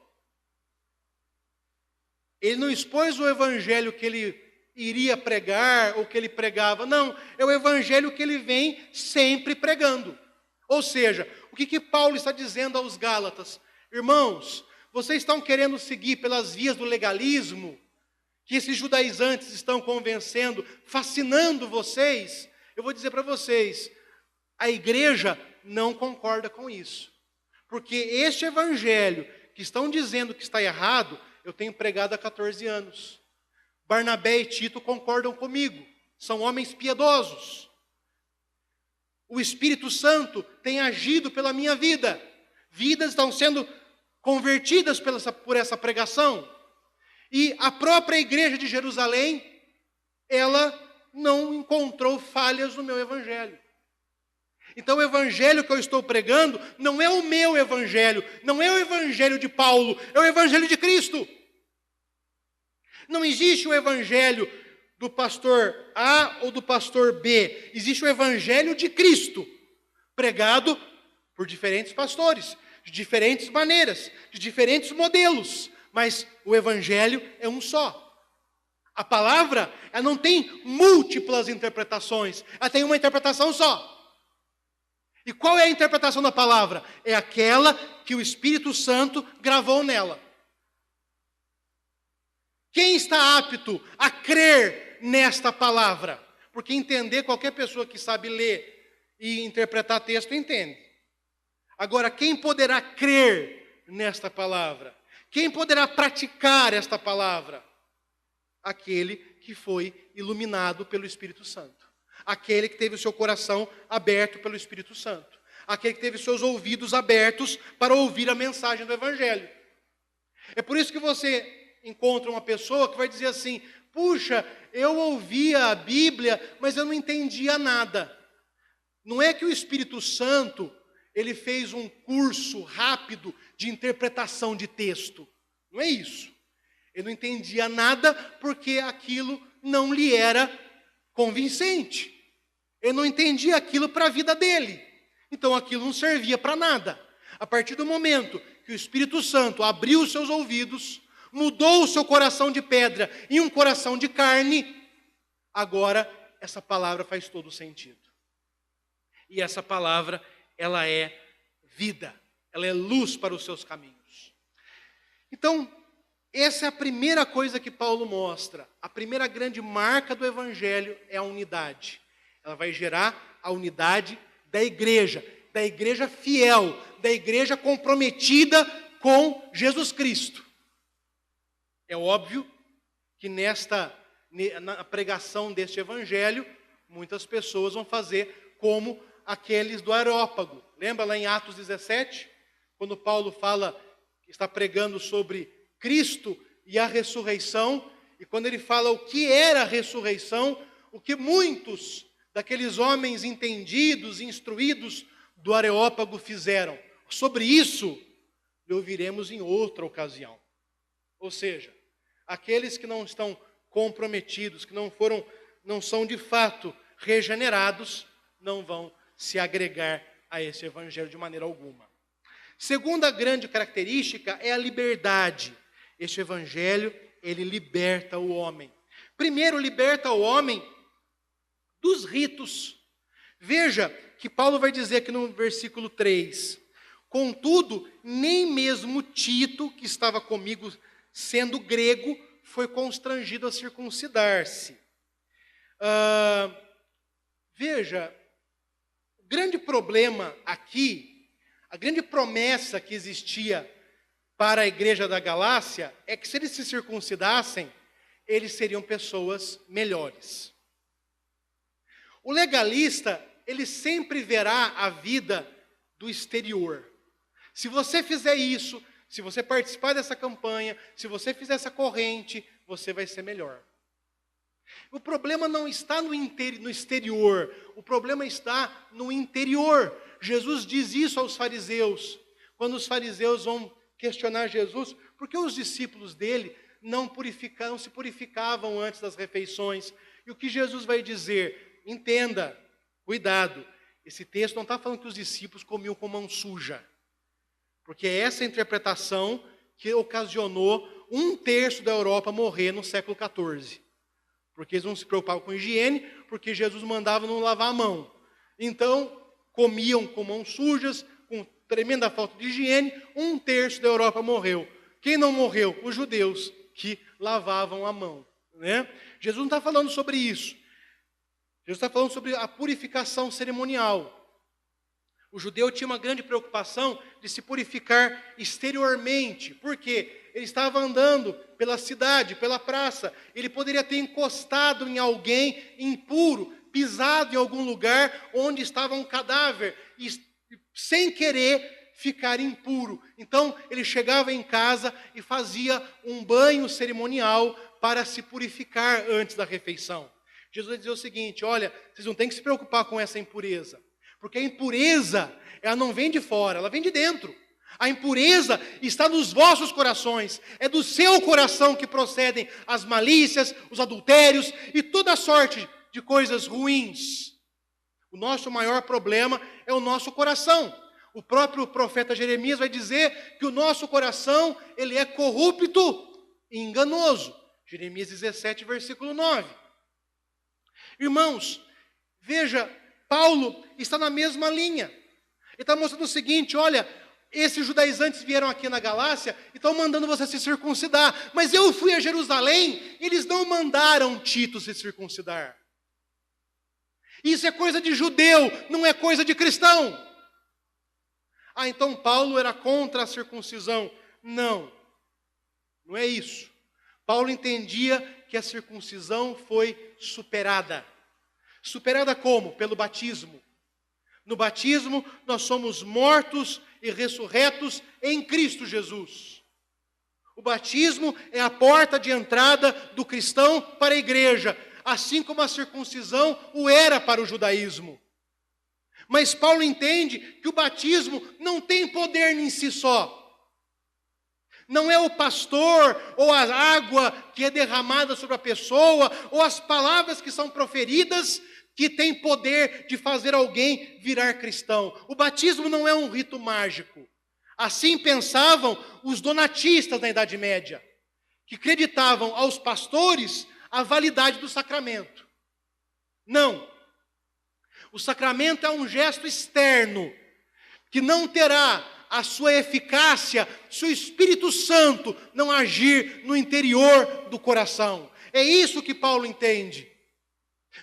Ele não expôs o evangelho que ele iria pregar ou que ele pregava. Não, é o evangelho que ele vem sempre pregando. Ou seja, o que Paulo está dizendo aos Gálatas? Irmãos, vocês estão querendo seguir pelas vias do legalismo, que esses judaizantes estão convencendo, fascinando vocês? Eu vou dizer para vocês, a igreja não concorda com isso. Porque este evangelho que estão dizendo que está errado, eu tenho pregado há 14 anos. Barnabé e Tito concordam comigo. São homens piedosos. O Espírito Santo tem agido pela minha vida. Vidas estão sendo convertidas por essa pregação. E a própria igreja de Jerusalém, ela não encontrou falhas no meu evangelho. Então o evangelho que eu estou pregando não é o meu evangelho, não é o evangelho de Paulo, é o evangelho de Cristo. Não existe o evangelho do pastor A ou do pastor B, existe o evangelho de Cristo, pregado por diferentes pastores, de diferentes maneiras, de diferentes modelos, mas o evangelho é um só. A palavra, ela não tem múltiplas interpretações, ela tem uma interpretação só. E qual é a interpretação da palavra? É aquela que o Espírito Santo gravou nela. Quem está apto a crer nesta palavra? Porque entender, qualquer pessoa que sabe ler e interpretar texto entende. Agora, quem poderá crer nesta palavra? Quem poderá praticar esta palavra? Aquele que foi iluminado pelo Espírito Santo. Aquele que teve o seu coração aberto pelo Espírito Santo. Aquele que teve os seus ouvidos abertos para ouvir a mensagem do Evangelho. É por isso que você encontra uma pessoa que vai dizer assim, puxa, eu ouvia a Bíblia, mas eu não entendia nada. Não é que o Espírito Santo, ele fez um curso rápido de interpretação de texto. Não é isso. Ele não entendia nada porque aquilo não lhe era convincente. Ele não entendia aquilo para a vida dele. Então aquilo não servia para nada. A partir do momento que o Espírito Santo abriu os seus ouvidos, mudou o seu coração de pedra em um coração de carne, agora essa palavra faz todo sentido. E essa palavra, ela é vida, ela é luz para os seus caminhos. Então, essa é a primeira coisa que Paulo mostra. A primeira grande marca do Evangelho é a unidade. Ela vai gerar a unidade da igreja fiel, da igreja comprometida com Jesus Cristo. É óbvio que na pregação deste evangelho, muitas pessoas vão fazer como aqueles do Areópago. Lembra lá em Atos 17, quando Paulo fala, está pregando sobre Cristo e a ressurreição, e quando ele fala o que era a ressurreição, o que muitos daqueles homens entendidos, instruídos do Areópago fizeram. Sobre isso, ouviremos em outra ocasião. Ou seja, aqueles que não estão comprometidos, que não são de fato regenerados, não vão se agregar a esse evangelho de maneira alguma. Segunda grande característica é a liberdade. Este evangelho, ele liberta o homem. Primeiro, liberta o homem dos ritos. Veja que Paulo vai dizer aqui no versículo 3: contudo, nem mesmo Tito, que estava comigo sendo grego, foi constrangido a circuncidar-se. Veja, o grande problema aqui, a grande promessa que existia para a igreja da Galácia é que se eles se circuncidassem, eles seriam pessoas melhores. O legalista, ele sempre verá a vida do exterior. Se você fizer isso, se você participar dessa campanha, se você fizer essa corrente, você vai ser melhor. O problema não está no exterior, o problema está no interior. Jesus diz isso aos fariseus, quando os fariseus vão questionar Jesus, por que os discípulos dele não se purificavam antes das refeições? E o que Jesus vai dizer? Entenda, cuidado, esse texto não está falando que os discípulos comiam com mão suja, porque é essa interpretação que ocasionou 1/3 da Europa morrer no século XIV. Porque eles não se preocupavam com higiene, porque Jesus mandava não lavar a mão. Então, comiam com mãos sujas, com tremenda falta de higiene, 1/3 da Europa morreu. Quem não morreu? Os judeus, que lavavam a mão. Né? Jesus não está falando sobre isso. Jesus está falando sobre a purificação cerimonial. O judeu tinha uma grande preocupação de se purificar exteriormente. Por quê? Ele estava andando pela cidade, pela praça. Ele poderia ter encostado em alguém impuro, pisado em algum lugar onde estava um cadáver, e sem querer ficar impuro. Então, ele chegava em casa e fazia um banho cerimonial para se purificar antes da refeição. Jesus vai dizer o seguinte: olha, vocês não têm que se preocupar com essa impureza. Porque a impureza, ela não vem de fora, ela vem de dentro. A impureza está nos vossos corações. É do seu coração que procedem as malícias, os adultérios e toda sorte de coisas ruins. O nosso maior problema é o nosso coração. O próprio profeta Jeremias vai dizer que o nosso coração, ele é corrupto e enganoso. Jeremias 17, versículo 9. Irmãos, veja, Paulo está na mesma linha. Ele está mostrando o seguinte: olha, esses judaizantes vieram aqui na Galácia e estão mandando você se circuncidar. Mas eu fui a Jerusalém e eles não mandaram Tito se circuncidar. Isso é coisa de judeu, não é coisa de cristão. Ah, então Paulo era contra a circuncisão. Não, não é isso. Paulo entendia que a circuncisão foi superada. Superada como? Pelo batismo. No batismo, nós somos mortos e ressurretos em Cristo Jesus. O batismo é a porta de entrada do cristão para a igreja, assim como a circuncisão o era para o judaísmo. Mas Paulo entende que o batismo não tem poder em si só. Não é o pastor ou a água que é derramada sobre a pessoa ou as palavras que são proferidas que tem poder de fazer alguém virar cristão. O batismo não é um rito mágico. Assim pensavam os donatistas na Idade Média, que acreditavam aos pastores a validade do sacramento. Não. O sacramento é um gesto externo, que não terá a sua eficácia se o Espírito Santo não agir no interior do coração. É isso que Paulo entende.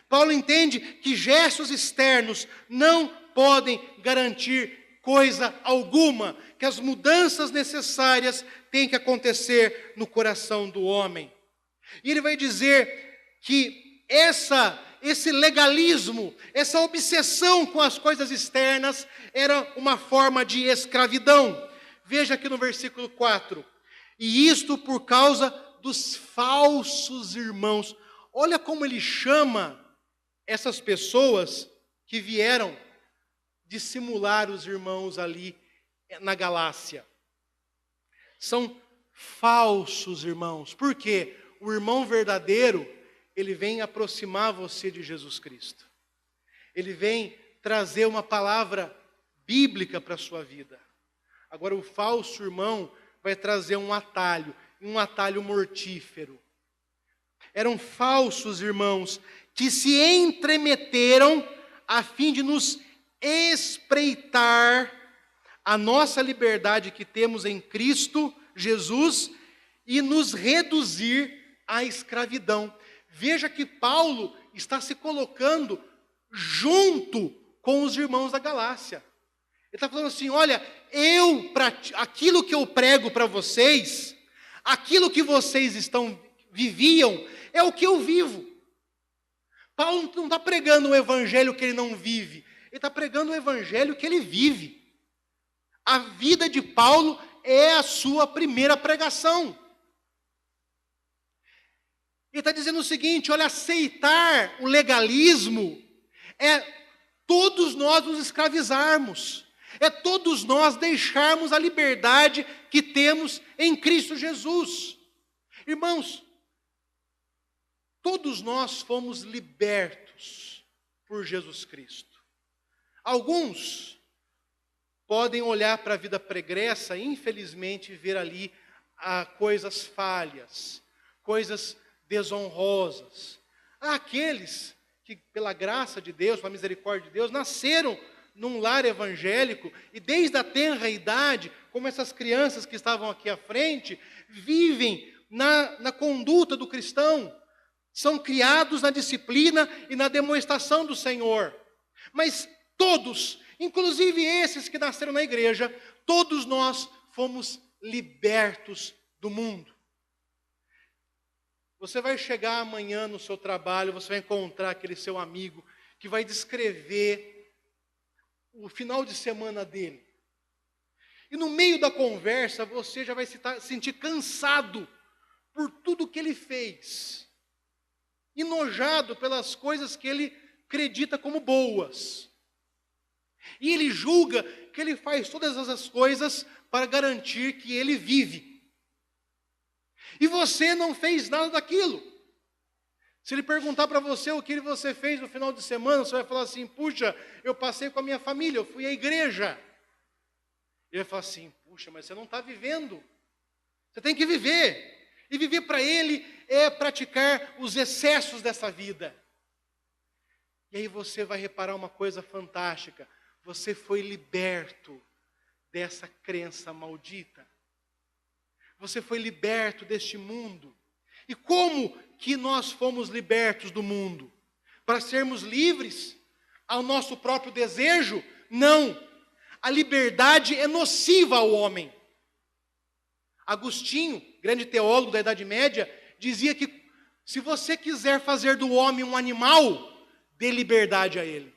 Paulo entende que gestos externos não podem garantir coisa alguma, que as mudanças necessárias têm que acontecer no coração do homem. E ele vai dizer que esse legalismo, essa obsessão com as coisas externas, era uma forma de escravidão. Veja aqui no versículo 4. E isto por causa dos falsos irmãos. Olha como ele chama essas pessoas que vieram dissimular os irmãos ali na Galácia. São falsos irmãos. Por quê? O irmão verdadeiro, ele vem aproximar você de Jesus Cristo. Ele vem trazer uma palavra bíblica para a sua vida. Agora, o falso irmão vai trazer um atalho mortífero. Eram falsos irmãos que se entremeteram a fim de nos espreitar a nossa liberdade que temos em Cristo Jesus e nos reduzir à escravidão. Veja que Paulo está se colocando junto com os irmãos da Galácia. Ele está falando assim, olha, aquilo que eu prego para vocês, aquilo que vocês viviam, é o que eu vivo. Paulo não está pregando o evangelho que ele não vive, ele está pregando o evangelho que ele vive. A vida de Paulo é a sua primeira pregação. Ele está dizendo o seguinte, olha, aceitar o legalismo é todos nós nos escravizarmos, é todos nós deixarmos a liberdade que temos em Cristo Jesus. Irmãos, todos nós fomos libertos por Jesus Cristo. Alguns podem olhar para a vida pregressa e, infelizmente, ver ali coisas falhas, coisas desonrosas. Há aqueles que, pela graça de Deus, pela misericórdia de Deus, nasceram num lar evangélico e desde a tenra idade, como essas crianças que estavam aqui à frente, vivem na conduta do cristão, são criados na disciplina e na demonstração do Senhor. Mas todos, inclusive esses que nasceram na igreja, todos nós fomos libertos do mundo. Você vai chegar amanhã no seu trabalho, você vai encontrar aquele seu amigo que vai descrever o final de semana dele. E no meio da conversa, você já vai se sentir cansado por tudo que ele fez. Enojado pelas coisas que ele acredita como boas. E ele julga que ele faz todas essas coisas para garantir que ele vive. E você não fez nada daquilo. Se ele perguntar para você o que você fez no final de semana, você vai falar assim, puxa, eu passei com a minha família, eu fui à igreja. Ele vai falar assim, puxa, mas você não está vivendo. Você tem que viver. E viver para ele é praticar os excessos dessa vida. E aí você vai reparar uma coisa fantástica. Você foi liberto dessa crença maldita. Você foi liberto deste mundo. E como que nós fomos libertos do mundo? Para sermos livres ao nosso próprio desejo? Não. A liberdade é nociva ao homem. Agostinho, grande teólogo da Idade Média, dizia que se você quiser fazer do homem um animal, dê liberdade a ele.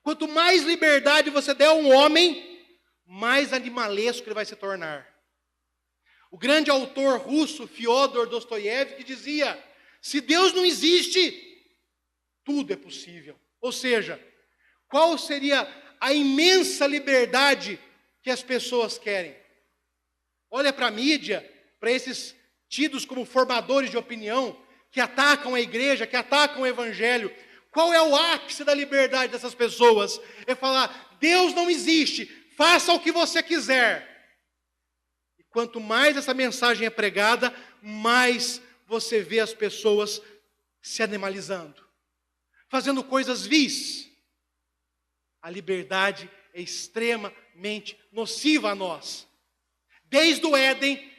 Quanto mais liberdade você der a um homem, mais animalesco ele vai se tornar. O grande autor russo, Fyodor Dostoiévski, dizia, se Deus não existe, tudo é possível. Ou seja, qual seria a imensa liberdade que as pessoas querem? Olha para a mídia, para esses tidos como formadores de opinião, que atacam a igreja, que atacam o evangelho. Qual é o ápice da liberdade dessas pessoas? É falar, Deus não existe, faça o que você quiser. Quanto mais essa mensagem é pregada, mais você vê as pessoas se animalizando, fazendo coisas vis. A liberdade é extremamente nociva a nós. Desde o Éden,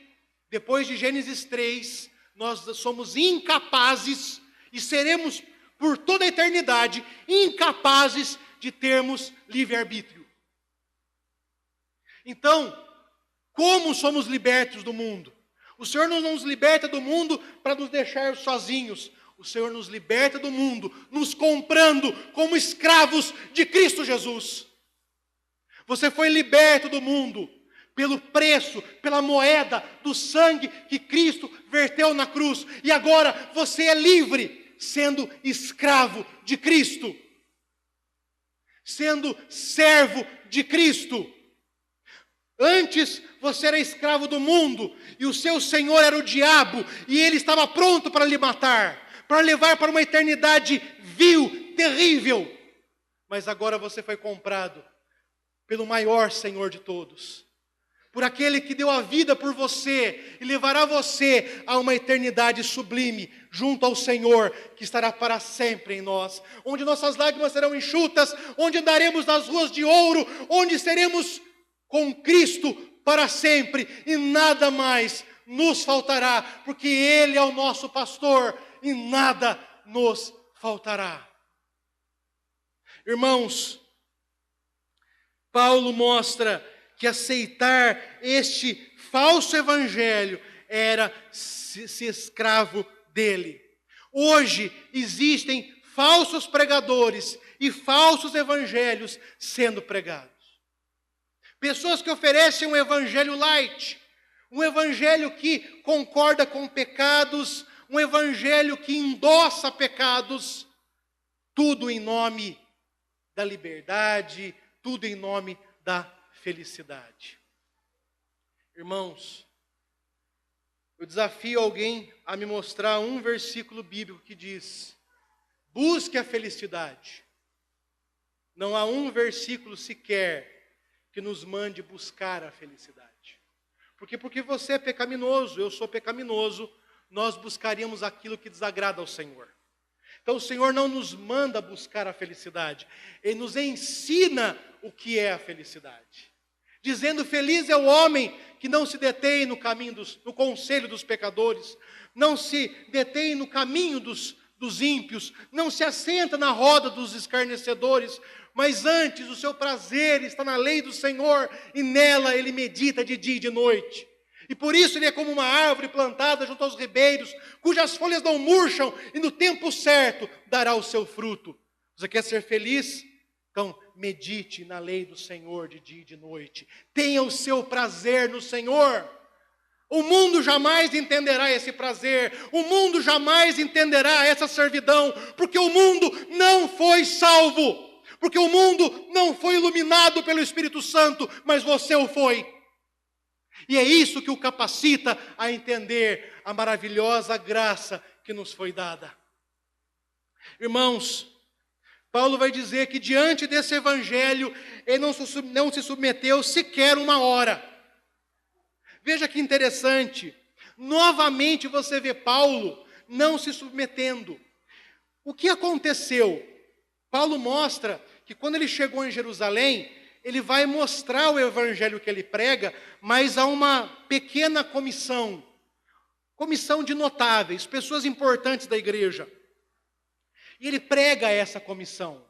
depois de Gênesis 3, nós somos incapazes e seremos por toda a eternidade incapazes de termos livre-arbítrio. Então, como somos libertos do mundo? O Senhor não nos liberta do mundo para nos deixar sozinhos. O Senhor nos liberta do mundo, nos comprando como escravos de Cristo Jesus. Você foi liberto do mundo pelo preço, pela moeda do sangue que Cristo verteu na cruz. E agora você é livre, sendo escravo de Cristo, sendo servo de Cristo. Antes você era escravo do mundo e o seu senhor era o diabo, e ele estava pronto para lhe matar, para levar para uma eternidade vil, terrível. Mas agora você foi comprado pelo maior Senhor de todos, por aquele que deu a vida por você e levará você a uma eternidade sublime junto ao Senhor, que estará para sempre em nós, onde nossas lágrimas serão enxutas, onde andaremos nas ruas de ouro, onde seremos com Cristo para sempre e nada mais nos faltará, porque Ele é o nosso pastor e nada nos faltará. Irmãos, Paulo mostra que aceitar este falso evangelho era ser escravo dele. Hoje existem falsos pregadores e falsos evangelhos sendo pregados. Pessoas que oferecem um evangelho light, um evangelho que concorda com pecados, um evangelho que endossa pecados, tudo em nome da liberdade, tudo em nome da felicidade. Irmãos, eu desafio alguém a me mostrar um versículo bíblico que diz: busque a felicidade. Não há um versículo sequer que nos mande buscar a felicidade. Porque você é pecaminoso, eu sou pecaminoso, nós buscaríamos aquilo que desagrada ao Senhor. Então o Senhor não nos manda buscar a felicidade, Ele nos ensina o que é a felicidade. Dizendo: feliz é o homem que não se detém no caminho no conselho dos pecadores, não se detém no caminho dos ímpios, não se assenta na roda dos escarnecedores, mas antes o seu prazer está na lei do Senhor, e nela ele medita de dia e de noite. E por isso ele é como uma árvore plantada junto aos ribeiros, cujas folhas não murcham, e no tempo certo dará o seu fruto. Você quer ser feliz? Então medite na lei do Senhor de dia e de noite. Tenha o seu prazer no Senhor. O mundo jamais entenderá esse prazer, o mundo jamais entenderá essa servidão, porque o mundo não foi salvo, porque o mundo não foi iluminado pelo Espírito Santo, mas você o foi. E é isso que o capacita a entender a maravilhosa graça que nos foi dada. Irmãos, Paulo vai dizer que diante desse evangelho, ele não se submeteu sequer uma hora. Veja que interessante, novamente você vê Paulo não se submetendo. O que aconteceu? Paulo mostra que quando ele chegou em Jerusalém, ele vai mostrar o evangelho que ele prega, mas a uma pequena comissão de notáveis, pessoas importantes da igreja. E ele prega essa comissão.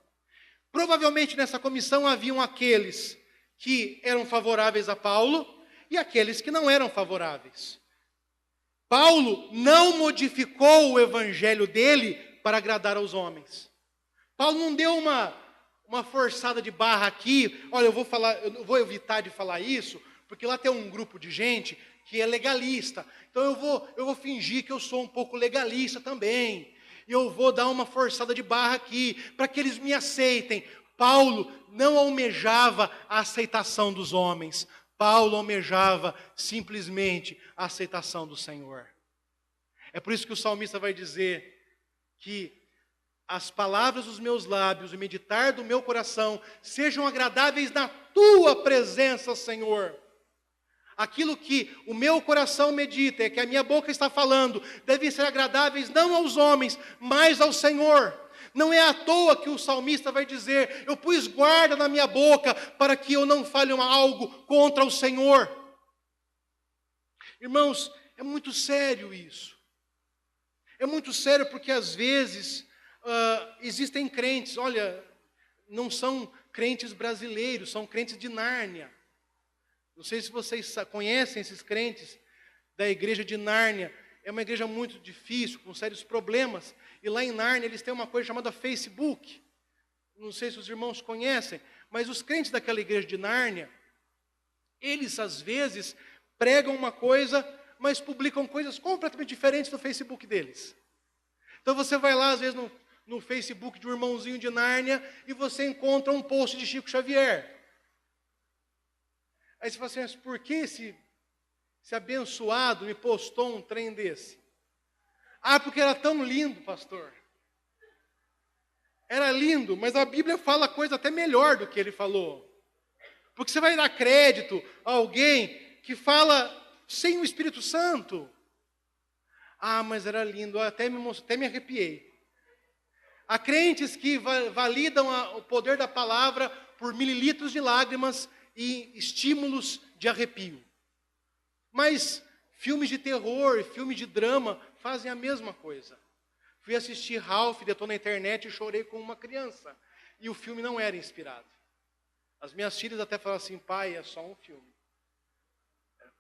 Provavelmente nessa comissão haviam aqueles que eram favoráveis a Paulo e aqueles que não eram favoráveis. Paulo não modificou o evangelho dele para agradar aos homens. Paulo não deu uma forçada de barra aqui. Olha, eu vou evitar de falar isso, porque lá tem um grupo de gente que é legalista. Então eu vou fingir que eu sou um pouco legalista também. E eu vou dar uma forçada de barra aqui, para que eles me aceitem. Paulo não almejava a aceitação dos homens. Paulo almejava simplesmente a aceitação do Senhor. É por isso que o salmista vai dizer que as palavras dos meus lábios, o meditar do meu coração, sejam agradáveis na tua presença, Senhor. Aquilo que o meu coração medita, é que a minha boca está falando, devem ser agradáveis não aos homens, mas ao Senhor. Não é à toa que o salmista vai dizer: eu pus guarda na minha boca para que eu não fale algo contra o Senhor. Irmãos, é muito sério isso. É muito sério porque às vezes existem crentes, olha, não são crentes brasileiros, são crentes de Nárnia. Não sei se vocês conhecem esses crentes. da igreja de Nárnia. É uma igreja muito difícil, com sérios problemas. E lá em Nárnia eles têm uma coisa chamada Facebook. Não sei se os irmãos conhecem, mas os crentes daquela igreja de Nárnia, eles às vezes pregam uma coisa, mas publicam coisas completamente diferentes no Facebook deles. Então você vai lá às vezes no Facebook de um irmãozinho de Nárnia e você encontra um post de Chico Xavier. Aí você fala assim, mas por que esse abençoado me postou um trem desse? Ah, porque era tão lindo, pastor. Era lindo, mas a Bíblia fala coisa até melhor do que ele falou. Porque você vai dar crédito a alguém que fala sem o Espírito Santo. Ah, mas era lindo, até me arrepiei. Há crentes que validam o poder da palavra por mililitros de lágrimas e estímulos de arrepio. Mas filmes de terror, filmes de drama fazem a mesma coisa. Fui assistir Ralph, estou na internet e chorei como uma criança. E o filme não era inspirado. As minhas filhas até falaram assim, pai, é só um filme.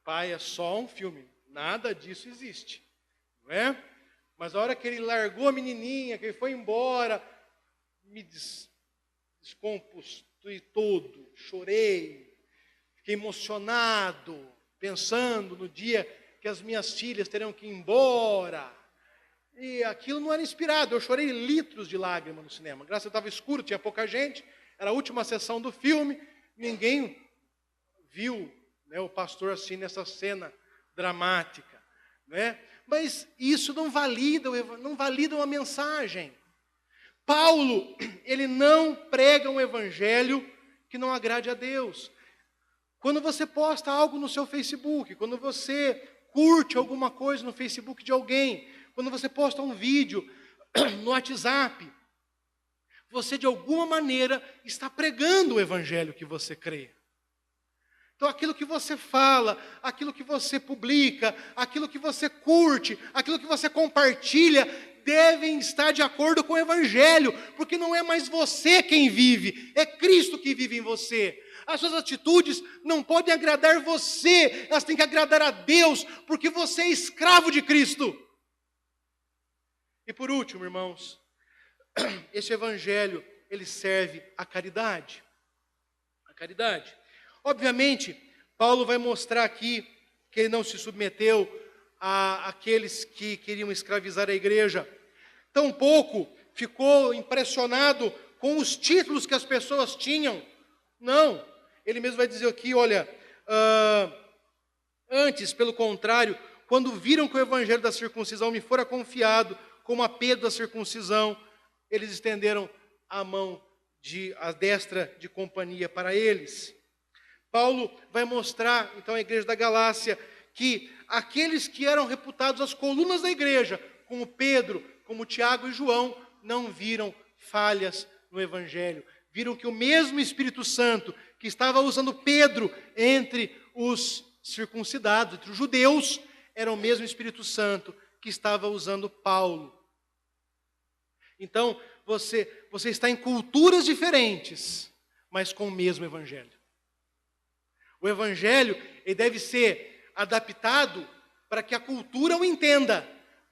Pai, é só um filme. Nada disso existe. Não é? Mas a hora que ele largou a menininha, que ele foi embora, me descompostei todo. Chorei. Fiquei emocionado, pensando no dia que as minhas filhas teriam que ir embora. E aquilo não era inspirado, eu chorei litros de lágrimas no cinema. Graças a Deus estava escuro, tinha pouca gente, era a última sessão do filme, ninguém viu, né, o pastor assim nessa cena dramática. Né? Mas isso não valida uma mensagem. Paulo, ele não prega um evangelho que não agrade a Deus. Quando você posta algo no seu Facebook, quando você curte alguma coisa no Facebook de alguém, quando você posta um vídeo no WhatsApp, você de alguma maneira está pregando o evangelho que você crê. Então aquilo que você fala, aquilo que você publica, aquilo que você curte, aquilo que você compartilha, devem estar de acordo com o evangelho, porque não é mais você quem vive, é Cristo que vive em você. As suas atitudes não podem agradar você, elas têm que agradar a Deus, porque você é escravo de Cristo. E por último, irmãos, esse evangelho, ele serve à caridade. A caridade. Obviamente, Paulo vai mostrar aqui que ele não se submeteu àqueles que queriam escravizar a igreja. Tampouco ficou impressionado com os títulos que as pessoas tinham. Não, ele mesmo vai dizer aqui, olha, antes, pelo contrário, quando viram que o evangelho da circuncisão me fora confiado, como a Pedro da circuncisão, eles estenderam a mão, a destra de companhia para eles. Paulo vai mostrar, então, à igreja da Galácia, que aqueles que eram reputados as colunas da igreja, como Pedro, como Tiago e João, não viram falhas no evangelho. Viram que o mesmo Espírito Santo que estava usando Pedro entre os circuncidados, entre os judeus, era o mesmo Espírito Santo que estava usando Paulo. Então, você está em culturas diferentes, mas com o mesmo evangelho. O evangelho, ele deve ser adaptado para que a cultura o entenda,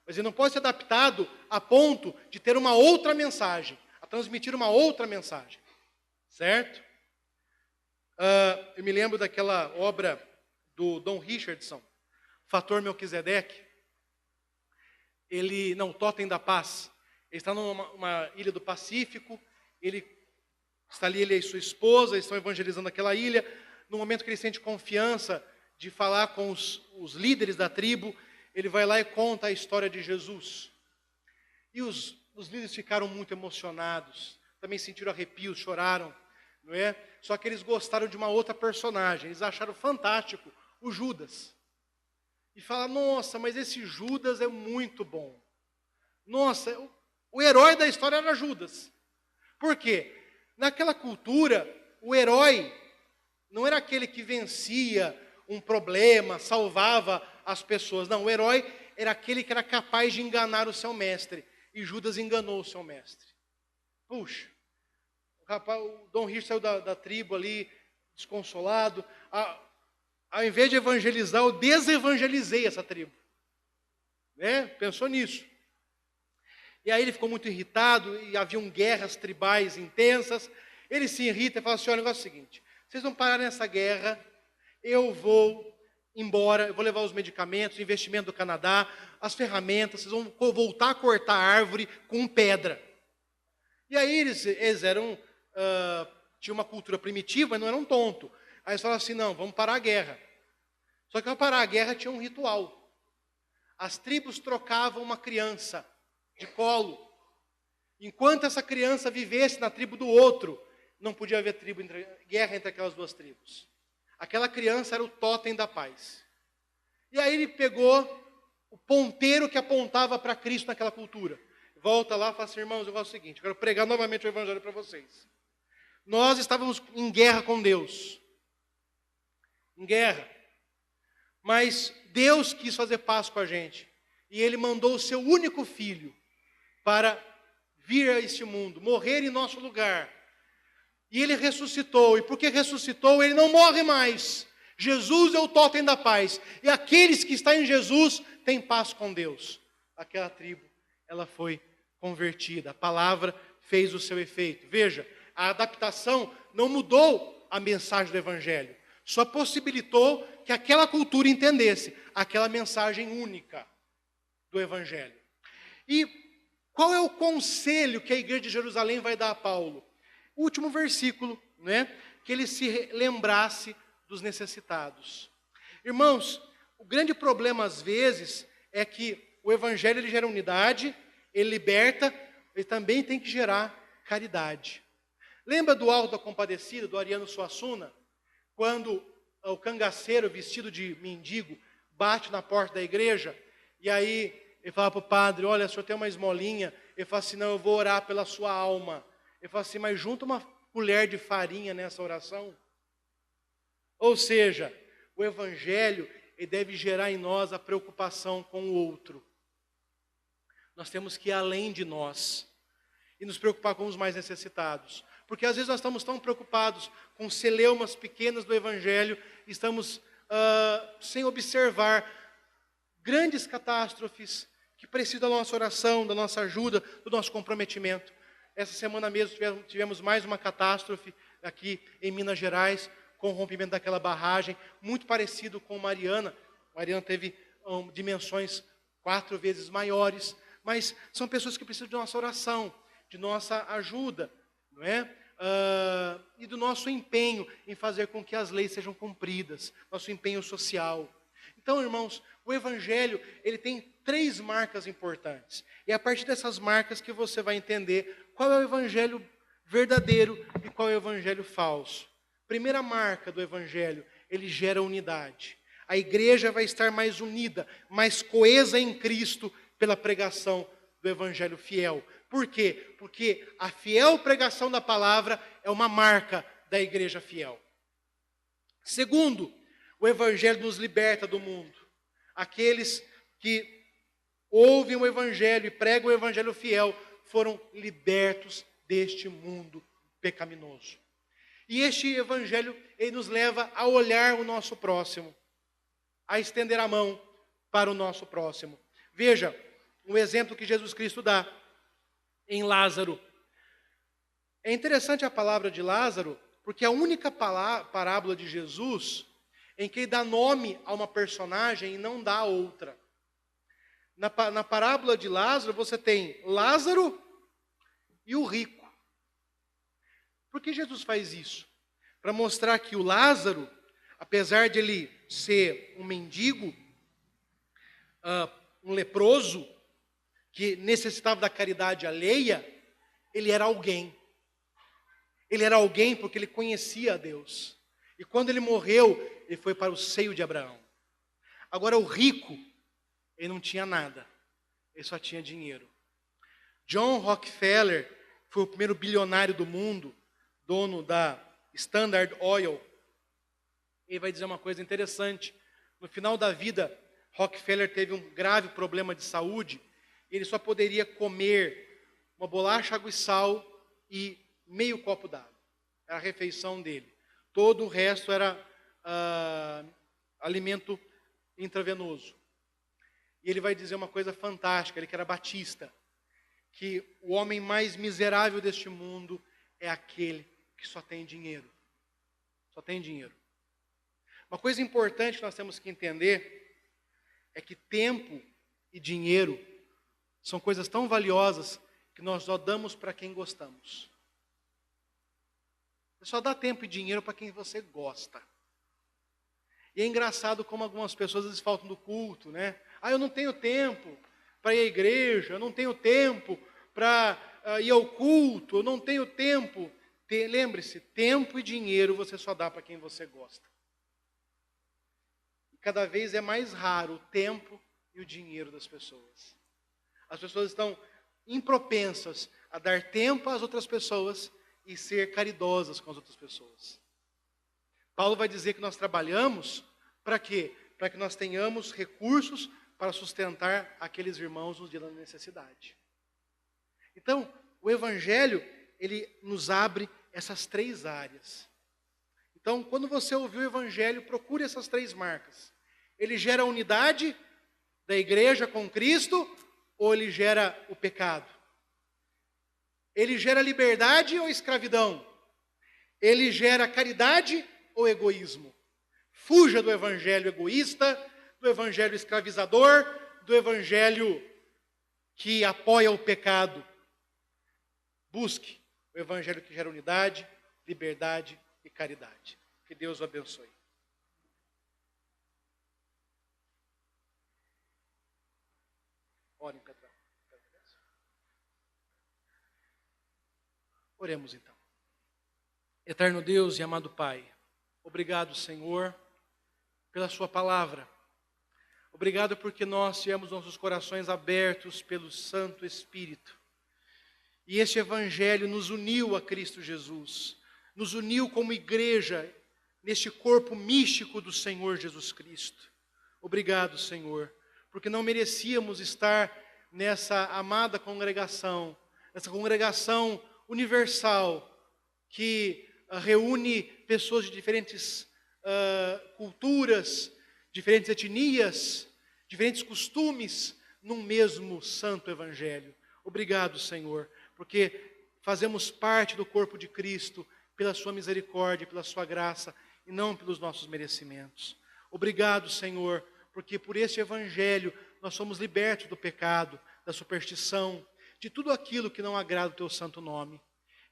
mas ele não pode ser adaptado a ponto de ter uma outra mensagem, a transmitir uma outra mensagem. Certo? Eu me lembro daquela obra do Don Richardson, Fator Melquisedeque. Totem da Paz. Ele está numa ilha do Pacífico, ele está ali, ele e sua esposa, eles estão evangelizando aquela ilha. No momento que ele sente confiança de falar com os líderes da tribo, ele vai lá e conta a história de Jesus. E os líderes ficaram muito emocionados, também sentiram arrepios, choraram, não é? Só que eles gostaram de uma outra personagem, eles acharam fantástico o Judas. E falaram, nossa, mas esse Judas é muito bom. Nossa, o herói da história era Judas. Por quê? Naquela cultura, o herói não era aquele que vencia um problema, salvava as pessoas. Não, o herói era aquele que era capaz de enganar o seu mestre. E Judas enganou o seu mestre. Puxa, o Dom Richard saiu da tribo ali, desconsolado. ao invés de evangelizar, eu desevangelizei essa tribo. Né? Pensou nisso. E aí ele ficou muito irritado, e haviam guerras tribais intensas. Ele se irrita e fala assim, olha, o negócio é o seguinte, vocês vão parar nessa guerra, eu vou embora, eu vou levar os medicamentos, o investimento do Canadá, as ferramentas, vocês vão voltar a cortar árvore com pedra. E aí eles eram, tinham uma cultura primitiva, mas não eram tontos. Aí eles falaram assim, não, vamos parar a guerra. Só que ao parar a guerra tinha um ritual. As tribos trocavam uma criança de colo. Enquanto essa criança vivesse na tribo do outro, não podia haver guerra entre aquelas duas tribos. Aquela criança era o totem da paz. E aí ele pegou o ponteiro que apontava para Cristo naquela cultura. Volta lá e fala assim, irmãos, eu gosto do seguinte, eu quero pregar novamente o evangelho para vocês. Nós estávamos em guerra com Deus. Em guerra. Mas Deus quis fazer paz com a gente. E Ele mandou o seu único filho para vir a este mundo, morrer em nosso lugar. E Ele ressuscitou. E porque ressuscitou, Ele não morre mais. Jesus é o totem da paz. E aqueles que estão em Jesus têm paz com Deus. Aquela tribo, ela foi convertida. A palavra fez o seu efeito. Veja, a adaptação não mudou a mensagem do Evangelho. Só possibilitou que aquela cultura entendesse aquela mensagem única do Evangelho. E qual é o conselho que a igreja de Jerusalém vai dar a Paulo? O último versículo, né? Que ele se lembrasse dos necessitados. Irmãos, o grande problema às vezes é que o Evangelho ele gera unidade, ele liberta, ele também tem que gerar caridade. Lembra do Alto da Compadecida, do Ariano Suassuna? Quando o cangaceiro vestido de mendigo bate na porta da igreja, e aí ele fala para o padre, olha, o senhor tem uma esmolinha? Ele fala assim, não, eu vou orar pela sua alma. Ele fala assim, mas junta uma colher de farinha nessa oração. Ou seja, o Evangelho ele deve gerar em nós a preocupação com o outro. Nós temos que ir além de nós e nos preocupar com os mais necessitados. Porque às vezes nós estamos tão preocupados com celeumas pequenas do Evangelho, estamos sem observar grandes catástrofes que precisam da nossa oração, da nossa ajuda, do nosso comprometimento. Essa semana mesmo tivemos mais uma catástrofe aqui em Minas Gerais, com o rompimento daquela barragem, muito parecido com Mariana. Mariana teve dimensões 4 vezes maiores, mas são pessoas que precisam de nossa oração, de nossa ajuda, não é? E do nosso empenho em fazer com que as leis sejam cumpridas, nosso empenho social. Então, irmãos, o Evangelho ele tem 3 marcas importantes. E é a partir dessas marcas que você vai entender qual é o Evangelho verdadeiro e qual é o Evangelho falso. Primeira marca do Evangelho, ele gera unidade. A igreja vai estar mais unida, mais coesa em Cristo pela pregação do Evangelho fiel. Por quê? Porque a fiel pregação da palavra é uma marca da igreja fiel. Segundo, o Evangelho nos liberta do mundo. Aqueles que ouvem o Evangelho e pregam o Evangelho fiel foram libertos deste mundo pecaminoso. E este Evangelho, ele nos leva a olhar o nosso próximo, a estender a mão para o nosso próximo. Veja, um exemplo que Jesus Cristo dá em Lázaro. É interessante a palavra de Lázaro, porque é a única parábola de Jesus em que ele dá nome a uma personagem e não dá a outra. Na parábola de Lázaro, você tem Lázaro e o rico. Por que Jesus faz isso? Para mostrar que o Lázaro, apesar de ele ser um mendigo, um leproso, que necessitava da caridade alheia, ele era alguém. Ele era alguém porque ele conhecia a Deus. E quando ele morreu, ele foi para o seio de Abraão. Agora o rico, ele não tinha nada. Ele só tinha dinheiro. John Rockefeller foi o primeiro bilionário do mundo, dono da Standard Oil. Ele vai dizer uma coisa interessante. No final da vida, Rockefeller teve um grave problema de saúde. Ele só poderia comer uma bolacha, água e sal e meio copo d'água. Era a refeição dele. Todo o resto era alimento intravenoso. E ele vai dizer uma coisa fantástica, ele que era batista, que o homem mais miserável deste mundo é aquele que só tem dinheiro. Só tem dinheiro. Uma coisa importante que nós temos que entender é que tempo e dinheiro são coisas tão valiosas que nós só damos para quem gostamos. Você só dá tempo e dinheiro para quem você gosta. E é engraçado como algumas pessoas às vezes faltam do culto, né? Eu não tenho tempo para ir à igreja, eu não tenho tempo para ir ao culto, eu não tenho tempo. Lembre-se, tempo e dinheiro você só dá para quem você gosta. E cada vez é mais raro o tempo e o dinheiro das pessoas. As pessoas estão impropensas a dar tempo às outras pessoas e ser caridosas com as outras pessoas. Paulo vai dizer que nós trabalhamos para quê? Para que nós tenhamos recursos para sustentar aqueles irmãos nos dias da necessidade. Então, o Evangelho, ele nos abre essas três áreas. Então, quando você ouvir o Evangelho, procure essas três marcas. Ele gera a unidade da igreja com Cristo ou ele gera o pecado? Ele gera liberdade ou escravidão? Ele gera caridade ou egoísmo? Fuja do evangelho egoísta, do evangelho escravizador, do evangelho que apoia o pecado. Busque o evangelho que gera unidade, liberdade e caridade. Que Deus o abençoe. Orem, Petrão. Oremos então. Eterno Deus e amado Pai, obrigado, Senhor, pela sua palavra. Obrigado porque nós tivemos nossos corações abertos pelo Santo Espírito. E este Evangelho nos uniu a Cristo Jesus. Nos uniu como igreja neste corpo místico do Senhor Jesus Cristo. Obrigado, Senhor, porque não merecíamos estar nessa amada congregação, essa congregação universal, que reúne pessoas de diferentes culturas, diferentes etnias, diferentes costumes, num mesmo santo evangelho. Obrigado, Senhor, porque fazemos parte do corpo de Cristo pela sua misericórdia, pela sua graça, e não pelos nossos merecimentos. Obrigado, Senhor, porque por este evangelho nós somos libertos do pecado, da superstição, de tudo aquilo que não agrada o teu santo nome.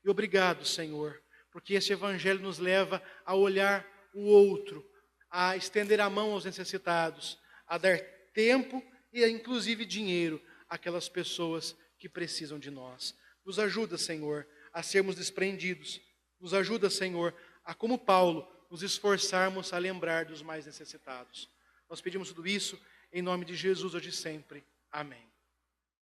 E obrigado, Senhor, porque esse evangelho nos leva a olhar o outro, a estender a mão aos necessitados, a dar tempo e inclusive dinheiro àquelas pessoas que precisam de nós. Nos ajuda, Senhor, a sermos desprendidos. Nos ajuda, Senhor, a, como Paulo, nos esforçarmos a lembrar dos mais necessitados. Nós pedimos tudo isso em nome de Jesus hoje e sempre. Amém.